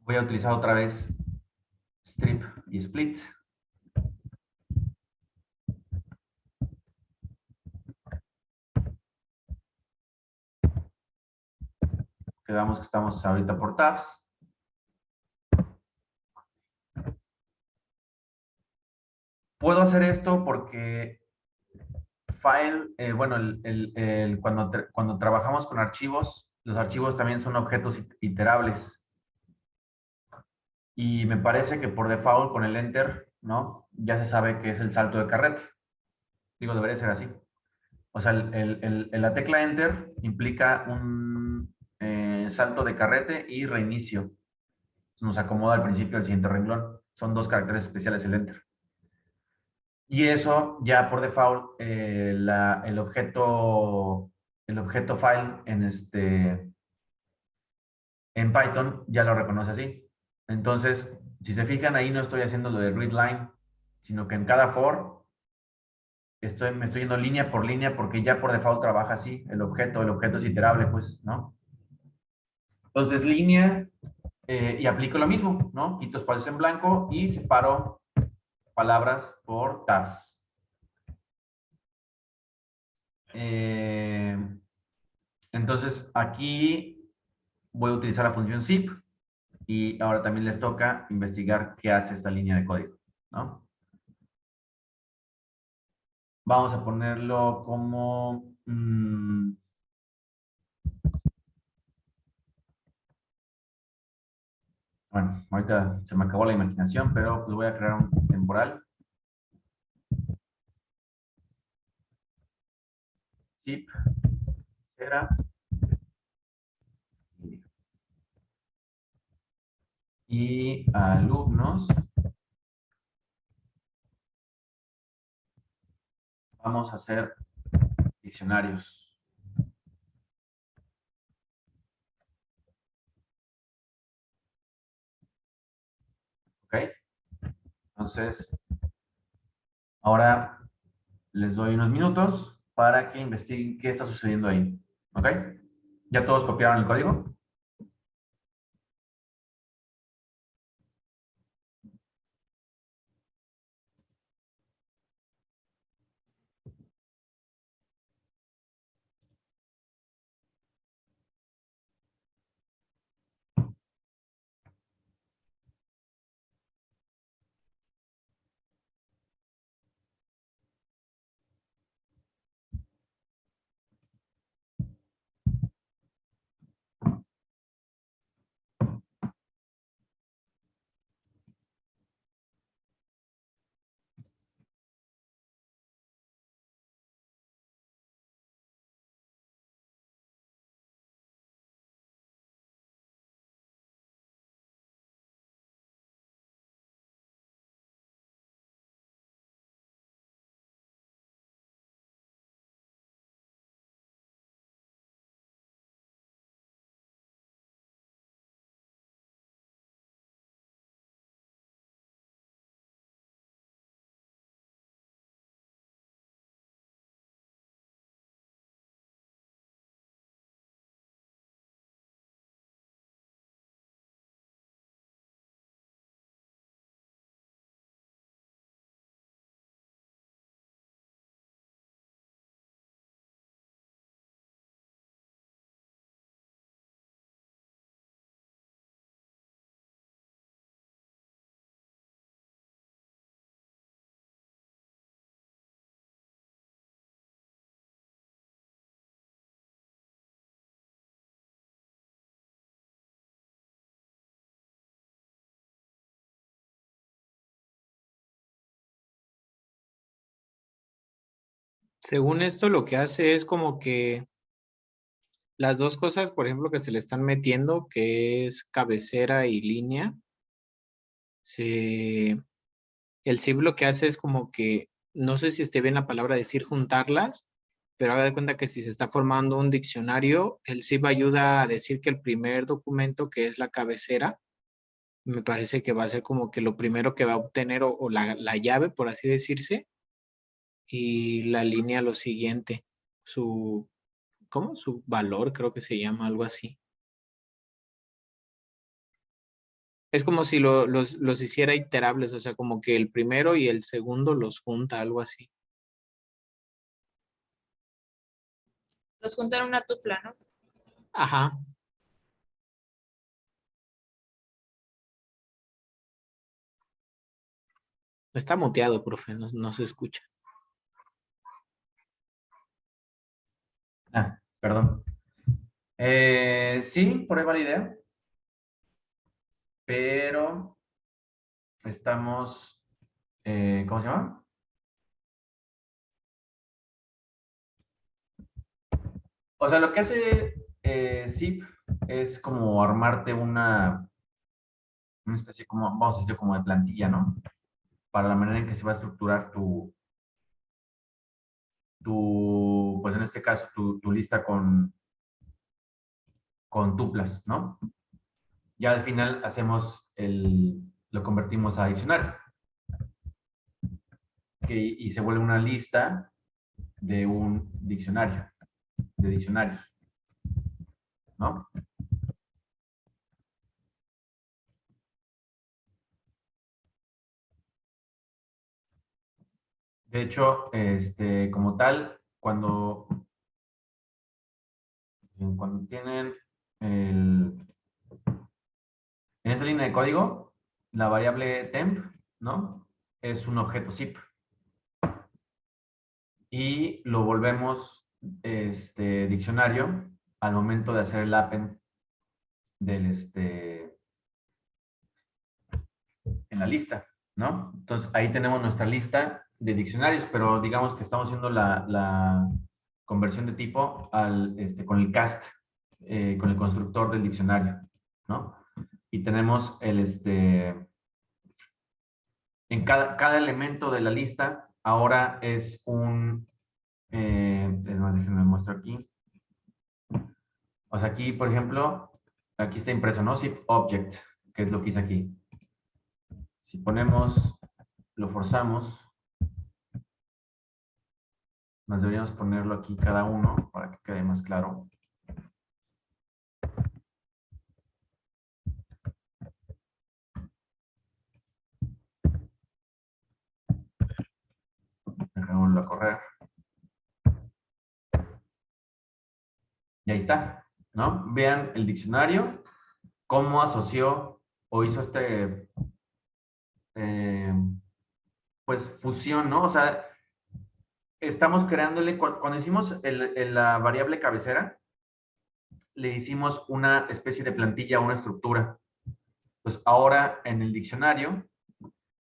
voy a utilizar otra vez strip y split. Quedamos que estamos ahorita por tabs. Puedo hacer esto porque file, bueno, cuando trabajamos con archivos, los archivos también son objetos iterables. Y me parece que por default con el enter, ¿no? Ya se sabe que es el salto de carrete. Digo, debería ser así. O sea, la tecla enter implica un salto de carrete y reinicio. Nos acomoda al principio del siguiente renglón. Son 2 caracteres especiales el enter. Y eso ya por default, el objeto file en Python ya lo reconoce así. Entonces, si se fijan ahí no estoy haciendo lo de readline, sino que en cada for me estoy yendo línea por línea porque ya por default trabaja así el objeto es iterable, pues, ¿no? Entonces, línea y aplico lo mismo, ¿no? Quito espacios en blanco y separo palabras por tabs. Entonces, aquí voy a utilizar la función zip y ahora también les toca investigar qué hace esta línea de código, ¿no? Vamos a ponerlo como... bueno, ahorita se me acabó la imaginación, pero pues voy a crear un temporal. Zip, era. Y alumnos. Vamos a hacer diccionarios. ¿Ok? Entonces, ahora les doy unos minutos para que investiguen qué está sucediendo ahí. ¿Ok? ¿Ya todos copiaron el código? Según esto, lo que hace es como que las dos cosas, por ejemplo, que se le están metiendo, que es cabecera y línea, el zip lo que hace es como que, no sé si esté bien la palabra decir juntarlas, pero haga de cuenta que si se está formando un diccionario, el zip ayuda a decir que el primer documento, que es la cabecera, me parece que va a ser como que lo primero que va a obtener o la llave, por así decirse, y la línea lo siguiente, su, ¿cómo? Su valor, creo que se llama algo así. Es como si los hiciera iterables, o sea, como que el primero y el segundo los junta, algo así. Los juntan en una tupla, ¿no? Ajá. Está muteado, profe, no se escucha. Ah, perdón. Sí, por ahí va la idea. Pero estamos, ¿cómo se llama? O sea, lo que hace zip es como armarte una especie como, vamos a decir, como de plantilla, ¿no? Para la manera en que se va a estructurar pues en este caso, tu lista con tuplas, ¿no? Ya al final hacemos lo convertimos a diccionario. Y se vuelve una lista de un diccionario, de diccionarios, ¿no? De hecho, como tal, cuando tienen en esa línea de código, la variable temp, ¿no? Es un objeto zip. Y lo volvemos diccionario al momento de hacer el append del en la lista, ¿no? Entonces ahí tenemos nuestra lista de diccionarios, pero digamos que estamos haciendo la conversión de tipo con el cast, con el constructor del diccionario, ¿no? Y tenemos en cada elemento de la lista ahora es déjenme muestro aquí. O sea, aquí, por ejemplo, aquí está impreso, ¿no? Zip object, que es lo que hice aquí. Si ponemos, lo forzamos, más deberíamos ponerlo aquí cada uno para que quede más claro. Dejámoslo a correr. Y ahí está, ¿no? Vean el diccionario, cómo asoció o hizo pues, fusión, ¿no? O sea, estamos creándole, cuando hicimos la variable cabecera, le hicimos una especie de plantilla, una estructura. Pues ahora en el diccionario,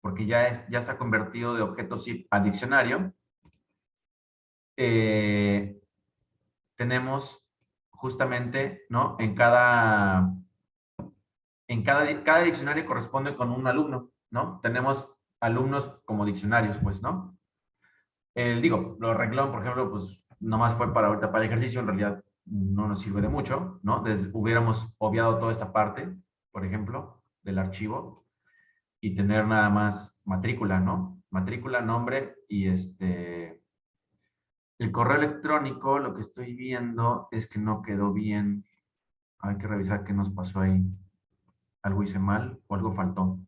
porque ya está convertido de objeto zip a diccionario, tenemos justamente, ¿no? Cada diccionario corresponde con un alumno, ¿no? Tenemos alumnos como diccionarios, pues, ¿no? Lo renglón, por ejemplo, pues, nomás fue para ahorita para el ejercicio, en realidad no nos sirve de mucho, ¿no? Hubiéramos obviado toda esta parte, por ejemplo, del archivo, y tener nada más matrícula, ¿no? Matrícula, nombre y el correo electrónico, lo que estoy viendo es que no quedó bien. Hay que revisar qué nos pasó ahí. Algo hice mal o algo faltó.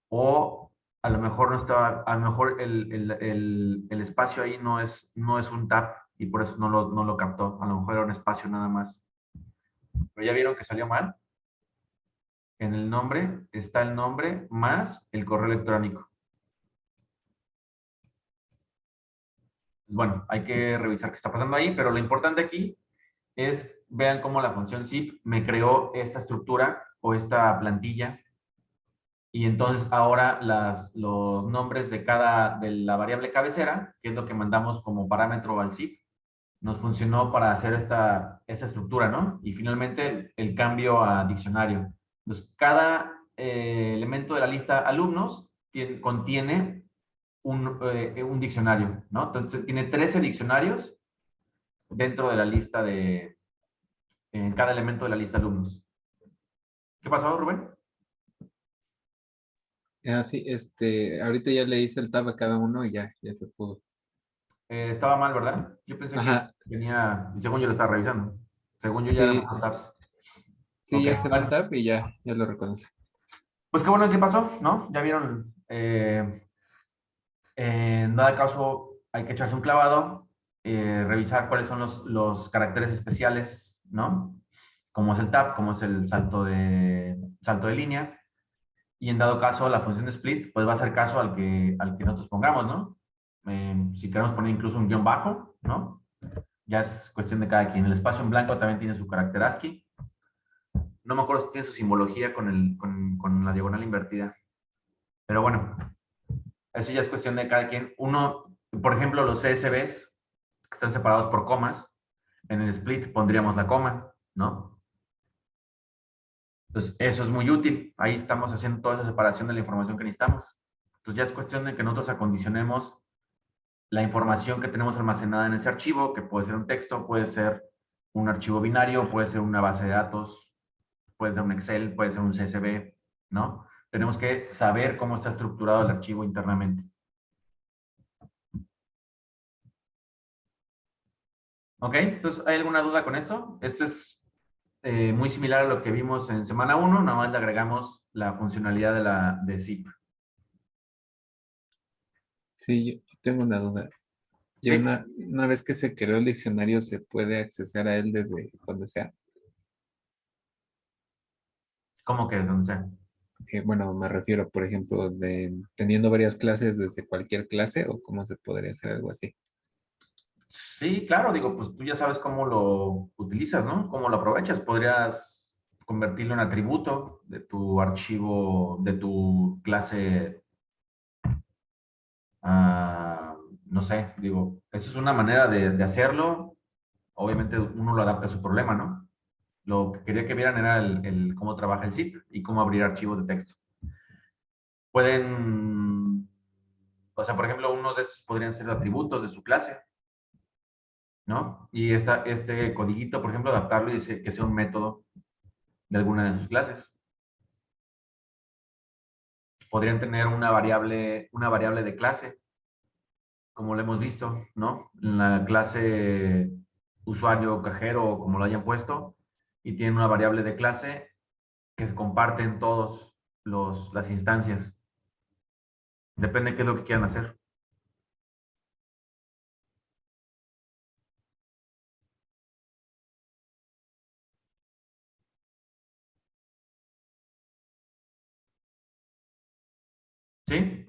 O a lo mejor no estaba, a lo mejor el espacio ahí no es un tab y por eso no lo captó. A lo mejor era un espacio nada más. Pero ya vieron que salió mal. En el nombre está el nombre más el correo electrónico. Pues bueno, hay que revisar qué está pasando ahí, pero lo importante aquí es, vean cómo la función zip me creó esta estructura o esta plantilla Y entonces ahora los nombres de la variable cabecera, que es lo que mandamos como parámetro al zip, nos funcionó para hacer esa estructura, ¿no? Y finalmente el cambio a diccionario. Entonces, cada elemento de la lista alumnos contiene un diccionario, ¿no? Entonces, tiene 13 diccionarios dentro de la lista en cada elemento de la lista alumnos. ¿Qué pasó, Rubén? Sí, ahorita ya le hice el tab a cada uno y ya se pudo. Estaba mal, ¿verdad? Yo pensé Ajá. que tenía, y según yo lo estaba revisando. Según yo ya Sí, eran más tabs. sí, Ok, ya se bueno. el tab y ya lo reconoce. Pues qué bueno que pasó, ¿no? Ya vieron. En dado caso, hay que echarse un clavado, revisar cuáles son los caracteres especiales, ¿no? Como es el tab, como es el salto de línea. Y en dado caso, la función de split, pues va a hacer caso al que nosotros pongamos, ¿no? Si queremos poner incluso un guión bajo, ¿no? Ya es cuestión de cada quien. El espacio en blanco también tiene su carácter ASCII. No me acuerdo si tiene su simbología con la diagonal invertida. Pero bueno, eso ya es cuestión de cada quien. Uno, por ejemplo, los CSVs que están separados por comas, en el split pondríamos la coma, ¿no? Entonces, eso es muy útil. Ahí estamos haciendo toda esa separación de la información que necesitamos. Entonces, ya es cuestión de que nosotros acondicionemos la información que tenemos almacenada en ese archivo, que puede ser un texto, puede ser un archivo binario, puede ser una base de datos, puede ser un Excel, puede ser un CSV, ¿no? Tenemos que saber cómo está estructurado el archivo internamente. ¿Ok? Entonces, ¿hay alguna duda con esto? Esto es muy similar a lo que vimos en semana 1, nada más le agregamos la funcionalidad de zip. Sí, yo tengo una duda. Sí. Ya una vez que se creó el diccionario, ¿se puede accesar a él desde donde sea? ¿Cómo que es donde sea? Bueno, me refiero, por ejemplo, teniendo varias clases desde cualquier clase, o cómo se podría hacer algo así. Sí, claro, digo, pues tú ya sabes cómo lo utilizas, ¿no? Cómo lo aprovechas. Podrías convertirlo en atributo de tu archivo, de tu clase, no sé, digo, eso es una manera de hacerlo. Obviamente uno lo adapta a su problema, ¿no? Lo que quería que vieran era cómo trabaja el zip y cómo abrir archivos de texto. Pueden, o sea, por ejemplo, unos de estos podrían ser atributos de su clase, ¿no? Y este codiguito, por ejemplo, adaptarlo y que sea un método de alguna de sus clases. Podrían tener una variable de clase, como lo hemos visto, ¿no? En la clase usuario cajero, como lo hayan puesto, y tienen una variable de clase que se comparten todos las instancias. Depende de qué es lo que quieran hacer. ¿Sí?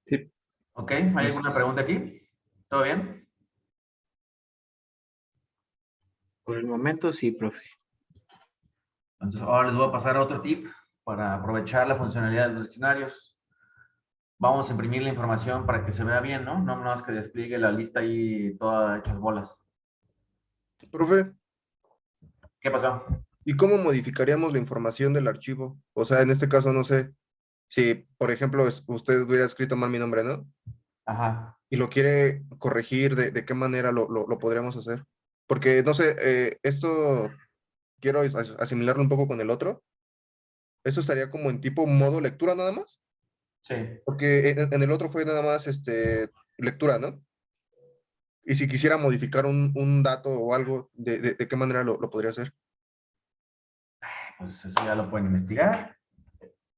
Sí. Ok, ¿hay alguna Eso. pregunta aquí? ¿Todo bien? Por el momento sí, profe. Entonces, ahora les voy a pasar otro tip para aprovechar la funcionalidad de los diccionarios. Vamos a imprimir la información para que se vea bien, ¿no? No más que despliegue la lista ahí toda hechas bolas. Profe, ¿Qué pasó? ¿y cómo modificaríamos la información del archivo? O sea, en este caso, no sé, si, por ejemplo, usted hubiera escrito mal mi nombre, ¿no? Ajá. Y lo quiere corregir, ¿de qué manera lo podríamos hacer? Porque, no sé, esto quiero asimilarlo un poco con el otro. ¿Esto estaría como en tipo modo lectura nada más? Sí. Porque en el otro fue nada más lectura, ¿no? Y si quisiera modificar un dato o algo, ¿de qué manera lo podría hacer? Pues eso ya lo pueden investigar.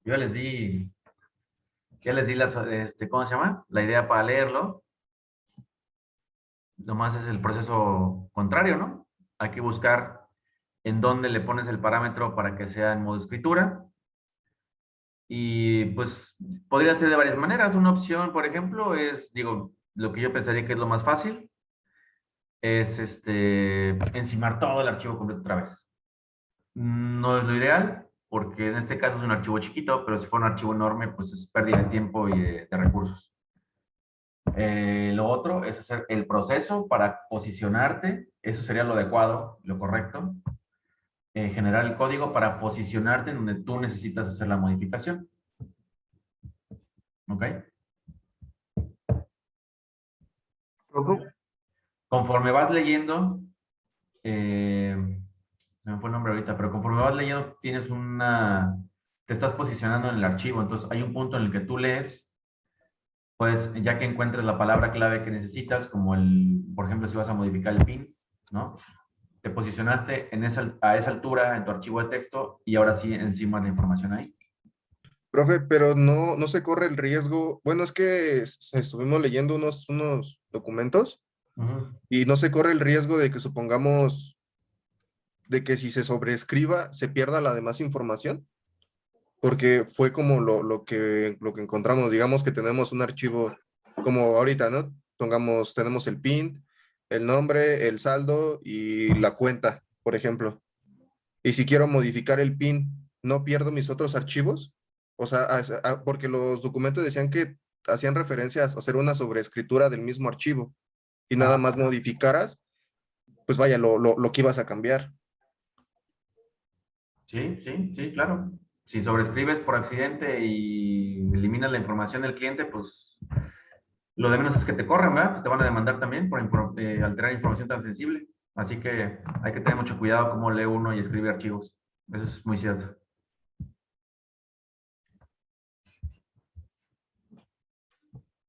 Yo ya les di ¿cómo se llama? La idea para leerlo. Nomás es el proceso contrario, ¿no? Hay que buscar en dónde le pones el parámetro para que sea en modo escritura. Y pues podría ser de varias maneras. Una opción, por ejemplo, es, digo, lo que yo pensaría que es lo más fácil, es encimar todo el archivo completo otra vez. No es lo ideal, porque en este caso es un archivo chiquito, pero si fuera un archivo enorme, pues es pérdida de tiempo y de recursos. Lo otro es hacer el proceso para posicionarte, eso sería lo adecuado, lo correcto. Generar el código para posicionarte en donde tú necesitas hacer la modificación. ¿Ok? Conforme vas leyendo, se me fue el nombre ahorita, pero conforme vas leyendo tienes te estás posicionando en el archivo, entonces hay un punto en el que tú lees, pues ya que encuentres la palabra clave que necesitas, como por ejemplo, si vas a modificar el PIN, ¿no? Te posicionaste a esa altura en tu archivo de texto y ahora sí encima de la información ahí. Profe, pero no se corre el riesgo. Bueno, es que estuvimos leyendo unos documentos y no se corre el riesgo de que supongamos de que si se sobreescriba se pierda la demás información, porque fue como lo que encontramos. Digamos que tenemos un archivo como ahorita, ¿no? Pongamos, tenemos el PIN, el nombre, el saldo y la cuenta, por ejemplo. Y si quiero modificar el PIN, ¿no pierdo mis otros archivos? O sea, porque los documentos decían que hacían referencias a hacer una sobreescritura del mismo archivo y nada más modificaras, pues vaya, lo que ibas a cambiar. Sí, sí, sí, claro. Si sobrescribes por accidente y eliminas la información del cliente, pues lo de menos es que te corran, ¿verdad? Pues te van a demandar también por alterar información tan sensible. Así que hay que tener mucho cuidado cómo lee uno y escribe archivos. Eso es muy cierto.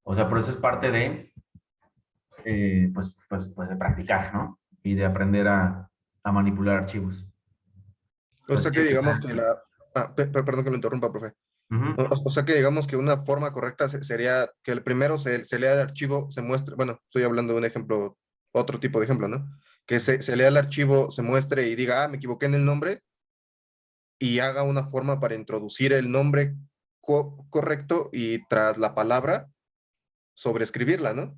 O sea, por eso es parte de, pues de practicar, ¿no? Y de aprender a manipular archivos. O sea que Sí. digamos que perdón que lo interrumpa, profe. Ujú. O sea que digamos que una forma correcta sería que el primero se lea el archivo, se muestre, bueno, estoy hablando de un ejemplo, otro tipo de ejemplo, ¿no? Que se lea el archivo, se muestre y diga, me equivoqué en el nombre y haga una forma para introducir el nombre correcto y tras la palabra sobreescribirla, ¿no?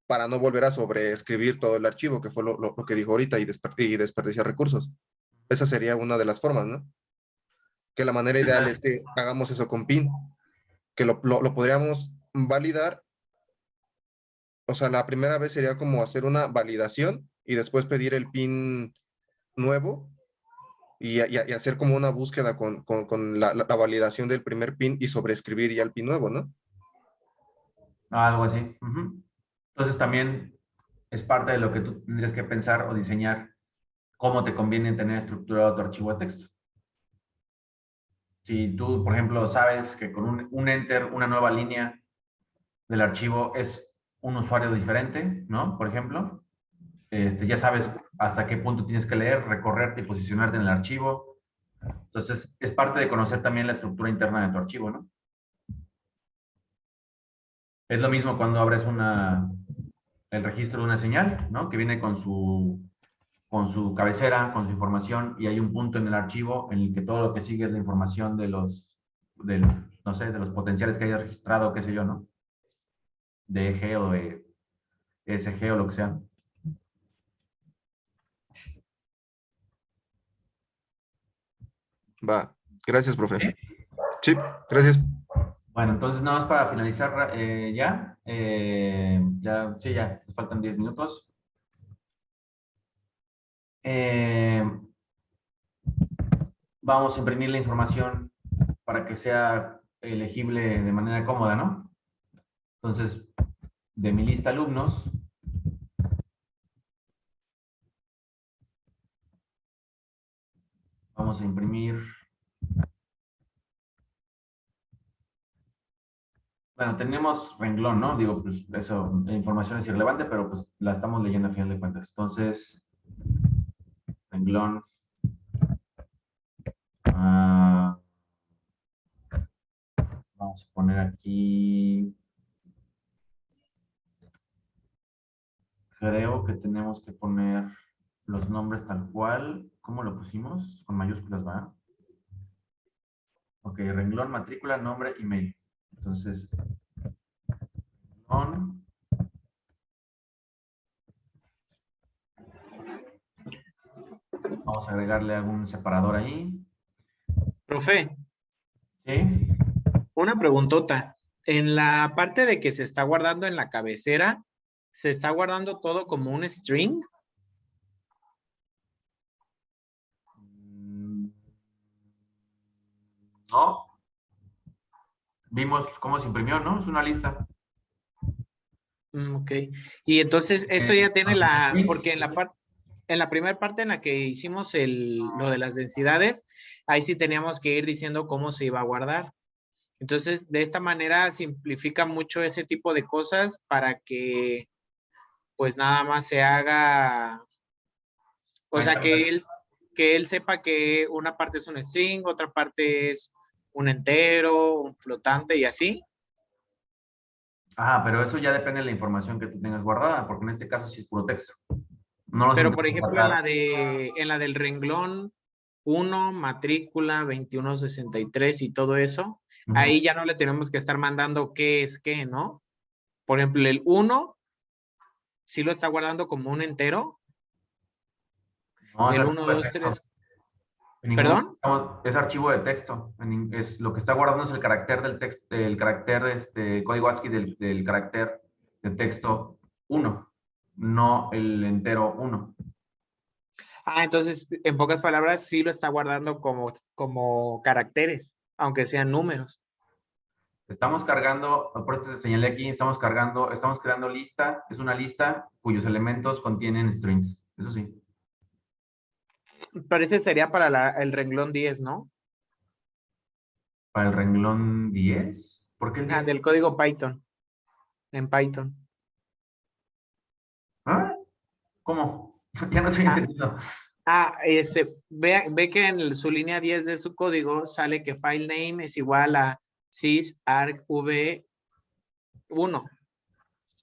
Para no volver a sobreescribir todo el archivo, que fue lo que dijo ahorita y desperdiciar recursos. Esa sería una de las formas, ¿no? Que la manera ideal es que hagamos eso con PIN, que lo podríamos validar. O sea, la primera vez sería como hacer una validación y después pedir el PIN nuevo y hacer como una búsqueda con la validación del primer PIN y sobreescribir ya el PIN nuevo, ¿no? Algo así. Ujú. Entonces también es parte de lo que tú tendrías que pensar o diseñar cómo te conviene tener estructurado tu archivo de texto. Si tú, por ejemplo, sabes que con un enter, una nueva línea del archivo es un usuario diferente, ¿no? Por ejemplo, ya sabes hasta qué punto tienes que leer, recorrerte y posicionarte en el archivo. Entonces, es parte de conocer también la estructura interna de tu archivo, ¿no? Es lo mismo cuando abres el registro de una señal, ¿no? Que viene con su cabecera, con su información, y hay un punto en el archivo en el que todo lo que sigue es la información no sé, de los potenciales que haya registrado, qué sé yo, ¿no? De EG o de ESG o lo que sea. Va. Gracias, profe. ¿Sí? Sí, gracias. Bueno, entonces nada más para finalizar ya. Sí, ya, nos faltan 10 minutos. Vamos a imprimir la información para que sea legible de manera cómoda, ¿no? Entonces, de mi lista alumnos, vamos a imprimir. Bueno, tenemos renglón, ¿no? Digo, pues eso, la información es irrelevante, pero pues la estamos leyendo a final de cuentas. Entonces, renglón. Vamos a poner aquí. Creo que tenemos que poner los nombres tal cual. ¿Cómo lo pusimos? Con mayúsculas, ¿va? Ok, renglón, matrícula, nombre, email. Entonces, renglón. Vamos a agregarle algún separador ahí. Profe, ¿Sí? una preguntota. En la parte de que se está guardando en la cabecera, ¿se está guardando todo como un string? Mm, No. Vimos cómo se imprimió, ¿no? Es una lista. Ok. Y entonces esto ya tiene Strings. porque en la primera parte en la que hicimos lo de las densidades, ahí sí teníamos que ir diciendo cómo se iba a guardar. Entonces, de esta manera simplifica mucho ese tipo de cosas para que pues nada más se haga, o sea, que él sepa que una parte es un string, otra parte es un entero, un flotante y así. Ajá, pero eso ya depende de la información que tú tengas guardada, porque en este caso sí es puro texto. No los Pero, por intentes ejemplo, guardar. en la del renglón 1, matrícula 2163 y todo eso, Ujú. ahí ya no le tenemos que estar mandando qué es qué, ¿no? Por ejemplo, el 1 sí lo está guardando como un entero. No, es El 1, archivo de 2, texto. 3, En ningún ¿perdón? momento es archivo de texto. Es, lo que está guardando es el carácter del texto, el carácter, código ASCII del carácter de texto 1, no el entero 1. Ah, entonces, en pocas palabras, sí lo está guardando como caracteres, aunque sean números. Estamos cargando, por eso te señalé aquí, estamos creando lista, es una lista cuyos elementos contienen strings. Eso sí. Pero ese sería para el renglón 10, ¿no? Para el renglón 10. ¿Por qué el Ah, 10? del código Python, en Python. ¿Ah? ¿Cómo? Ya no estoy Ah, entendiendo. ve que en su línea 10 de su código sale que file name es igual a sysargv1.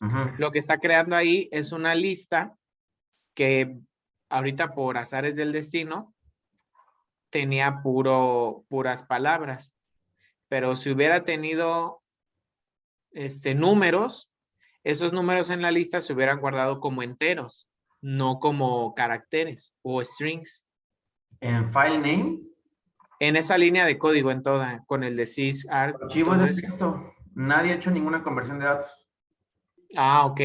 Ujú. Lo que está creando ahí es una lista que ahorita por azares del destino tenía puras palabras, pero si hubiera tenido números, esos números en la lista se hubieran guardado como enteros, no como caracteres o strings. En file name, En esa línea de código, en toda, con el de sysarg y archivos todo de eso. texto. Nadie ha hecho ninguna conversión de datos. Ah, ok.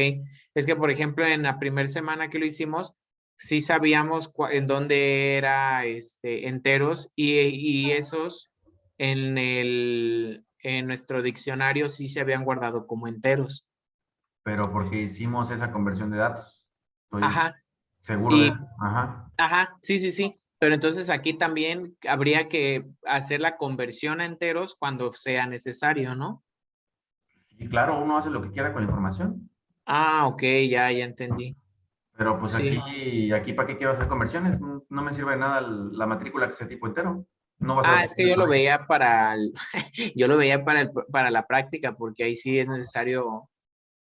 Es que, por ejemplo, en la primera semana que lo hicimos, sí sabíamos en dónde era enteros y esos en nuestro diccionario sí se habían guardado como enteros. Pero porque hicimos esa conversión de datos. Estoy Ajá. seguro de Y, eso. Ajá. ajá, sí, sí, sí. Pero entonces aquí también habría que hacer la conversión a enteros cuando sea necesario, ¿no? Y claro, uno hace lo que quiera con la información. Ah, ok, ya entendí. Pero pues Sí. aquí ¿para qué quiero hacer conversiones? No, no me sirve de nada la matrícula que sea tipo entero. No vas a Ah, ver. es que yo lo veía yo lo veía para la práctica, porque ahí sí es necesario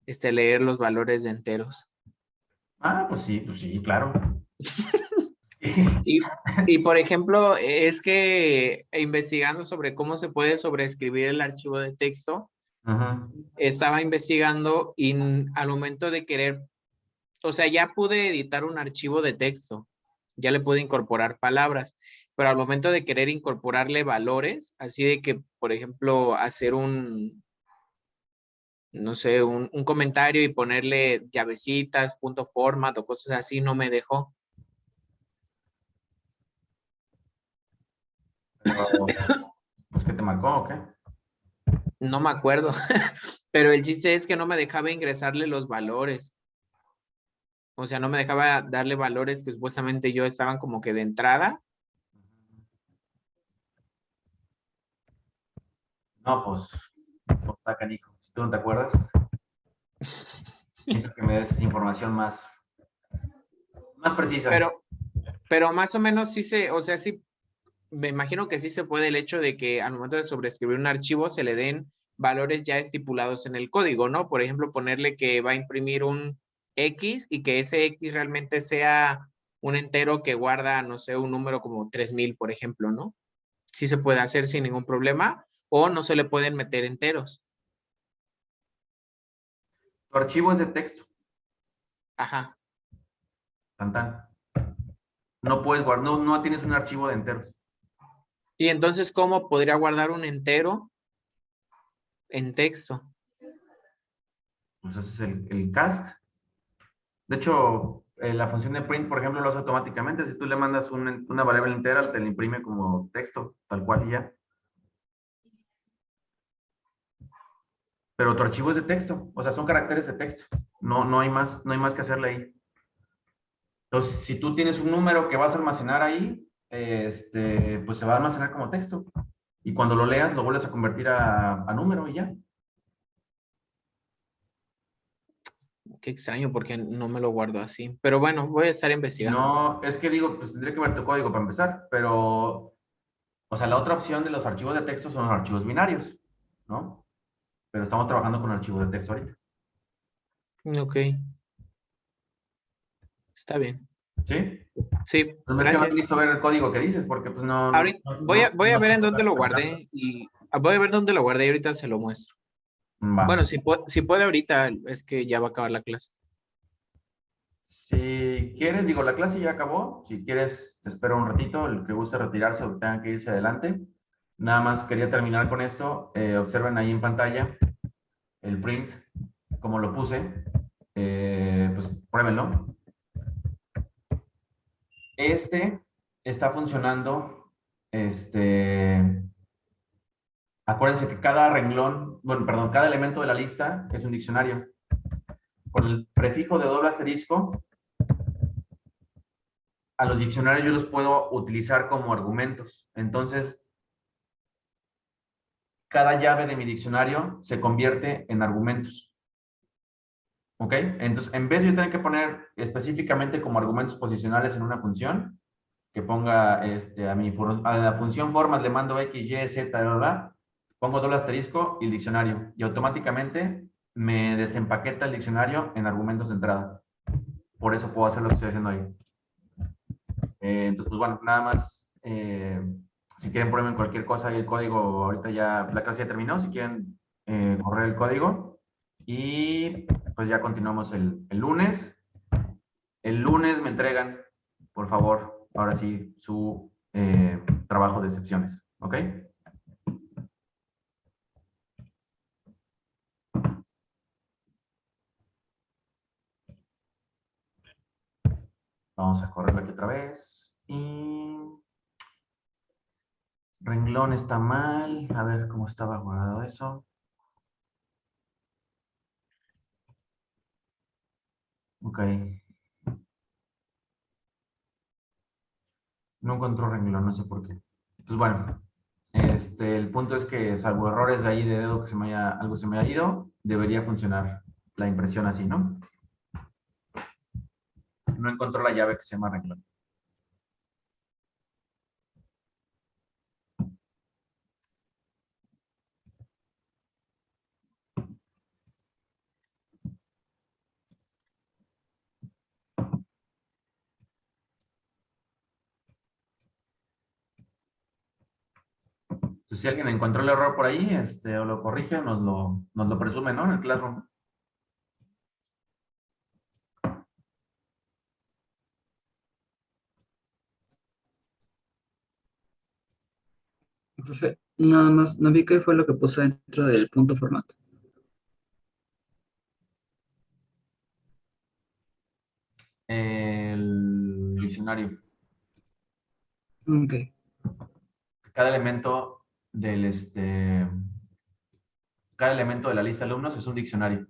leer los valores de enteros. Ah, pues sí, claro. Y, y por ejemplo, es que investigando sobre cómo se puede sobreescribir el archivo de texto, Ajá. estaba investigando y al momento de querer, o sea, ya pude editar un archivo de texto, ya le pude incorporar palabras, pero al momento de querer incorporarle valores, así de que, por ejemplo, hacer no sé, un comentario y ponerle llavecitas, punto format o cosas así, no me dejó. Pero, pues, ¿qué te marcó o qué? No me acuerdo, pero el chiste es que no me dejaba ingresarle los valores. O sea, no me dejaba darle valores que supuestamente yo estaban como que de entrada. No, pues está canijo. Si tú no te acuerdas, necesito que me des información más precisa. Pero, pero más o menos sí o sea, sí, me imagino que sí se puede el hecho de que al momento de sobreescribir un archivo se le den valores ya estipulados en el código, ¿no? Por ejemplo, ponerle que va a imprimir un X y que ese X realmente sea un entero que guarda, no sé, un número como 3000, por ejemplo, ¿no? Sí se puede hacer sin ningún problema o no se le pueden meter enteros. Tu archivo es de texto. Ajá. Tan, tan. No puedes guardar, no tienes un archivo de enteros. Y entonces, ¿cómo podría guardar un entero en texto? Pues ese es el cast. De hecho, la función de print, por ejemplo, lo hace automáticamente. Si tú le mandas una variable entera, te la imprime como texto, tal cual y ya. Pero tu archivo es de texto, o sea, son caracteres de texto. No hay más que hacerle ahí. Entonces, si tú tienes un número que vas a almacenar ahí, pues se va a almacenar como texto. Y cuando lo leas, lo vuelves a convertir a número y ya. Qué extraño, porque no me lo guardo así. Pero bueno, voy a estar investigando. No, es que digo, pues tendría que ver tu código para empezar, pero, o sea, la otra opción de los archivos de texto son los archivos binarios, ¿no? Pero estamos trabajando con archivos de texto ahorita. Ok. Está bien. ¿Sí? Sí, Entonces, es que no gracias. necesito ver el código que dices, porque pues no. Ahorita voy a ver en dónde lo pensar. guardé y voy a ver dónde lo guardé y ahorita se lo muestro. Va. Bueno, si puede ahorita, es que ya va a acabar la clase. Si quieres, digo, la clase ya acabó. Si quieres, te espero un ratito. El que guste retirarse o tenga que irse adelante. Nada más quería terminar con esto. Observen ahí en pantalla el print, como lo puse. Pues pruébenlo. Está funcionando. Acuérdense que cada renglón, bueno, perdón, cada elemento de la lista es un diccionario. Con el prefijo de doble asterisco, a los diccionarios yo los puedo utilizar como argumentos. Entonces, cada llave de mi diccionario se convierte en argumentos. ¿Ok? Entonces, en vez de yo tener que poner específicamente como argumentos posicionales en una función, que ponga a la función formas le mando X, Y, Z, bla, bla, pongo doble asterisco y el diccionario. Y automáticamente me desempaqueta el diccionario en argumentos de entrada. Por eso puedo hacer lo que estoy haciendo ahí. Entonces, pues bueno, nada más. Si quieren prueben cualquier cosa y el código, ahorita ya la clase ya terminó. Si quieren correr el código. Y pues ya continuamos el lunes. El lunes me entregan, por favor, ahora sí, su trabajo de excepciones. ¿Ok? Vamos a correrlo aquí otra vez. Y renglón está mal. A ver cómo estaba guardado eso. Ok. No encontró renglón, no sé por qué. Pues bueno, el punto es que salvo errores de ahí de dedo que algo se me haya ido, debería funcionar la impresión así, ¿no? No encontró la llave que se llama renglón. Entonces, si alguien encontró el error por ahí, o lo corrige, nos lo presume, ¿no? En el Classroom. Profe, nada más, no vi qué fue lo que puso dentro del punto format. El diccionario. Ok. Cada elemento cada elemento de la lista de alumnos es un diccionario.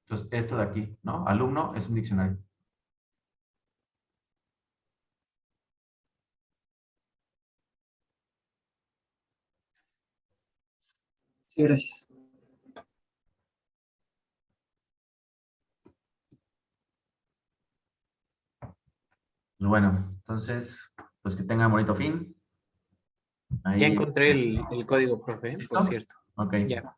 Entonces, esto de aquí, ¿no? Alumno es un diccionario. Sí, gracias. Pues bueno, entonces, pues que tengan bonito fin. Ahí, Ya encontré el código, profe, por ¿listo? cierto. Ok. Ya.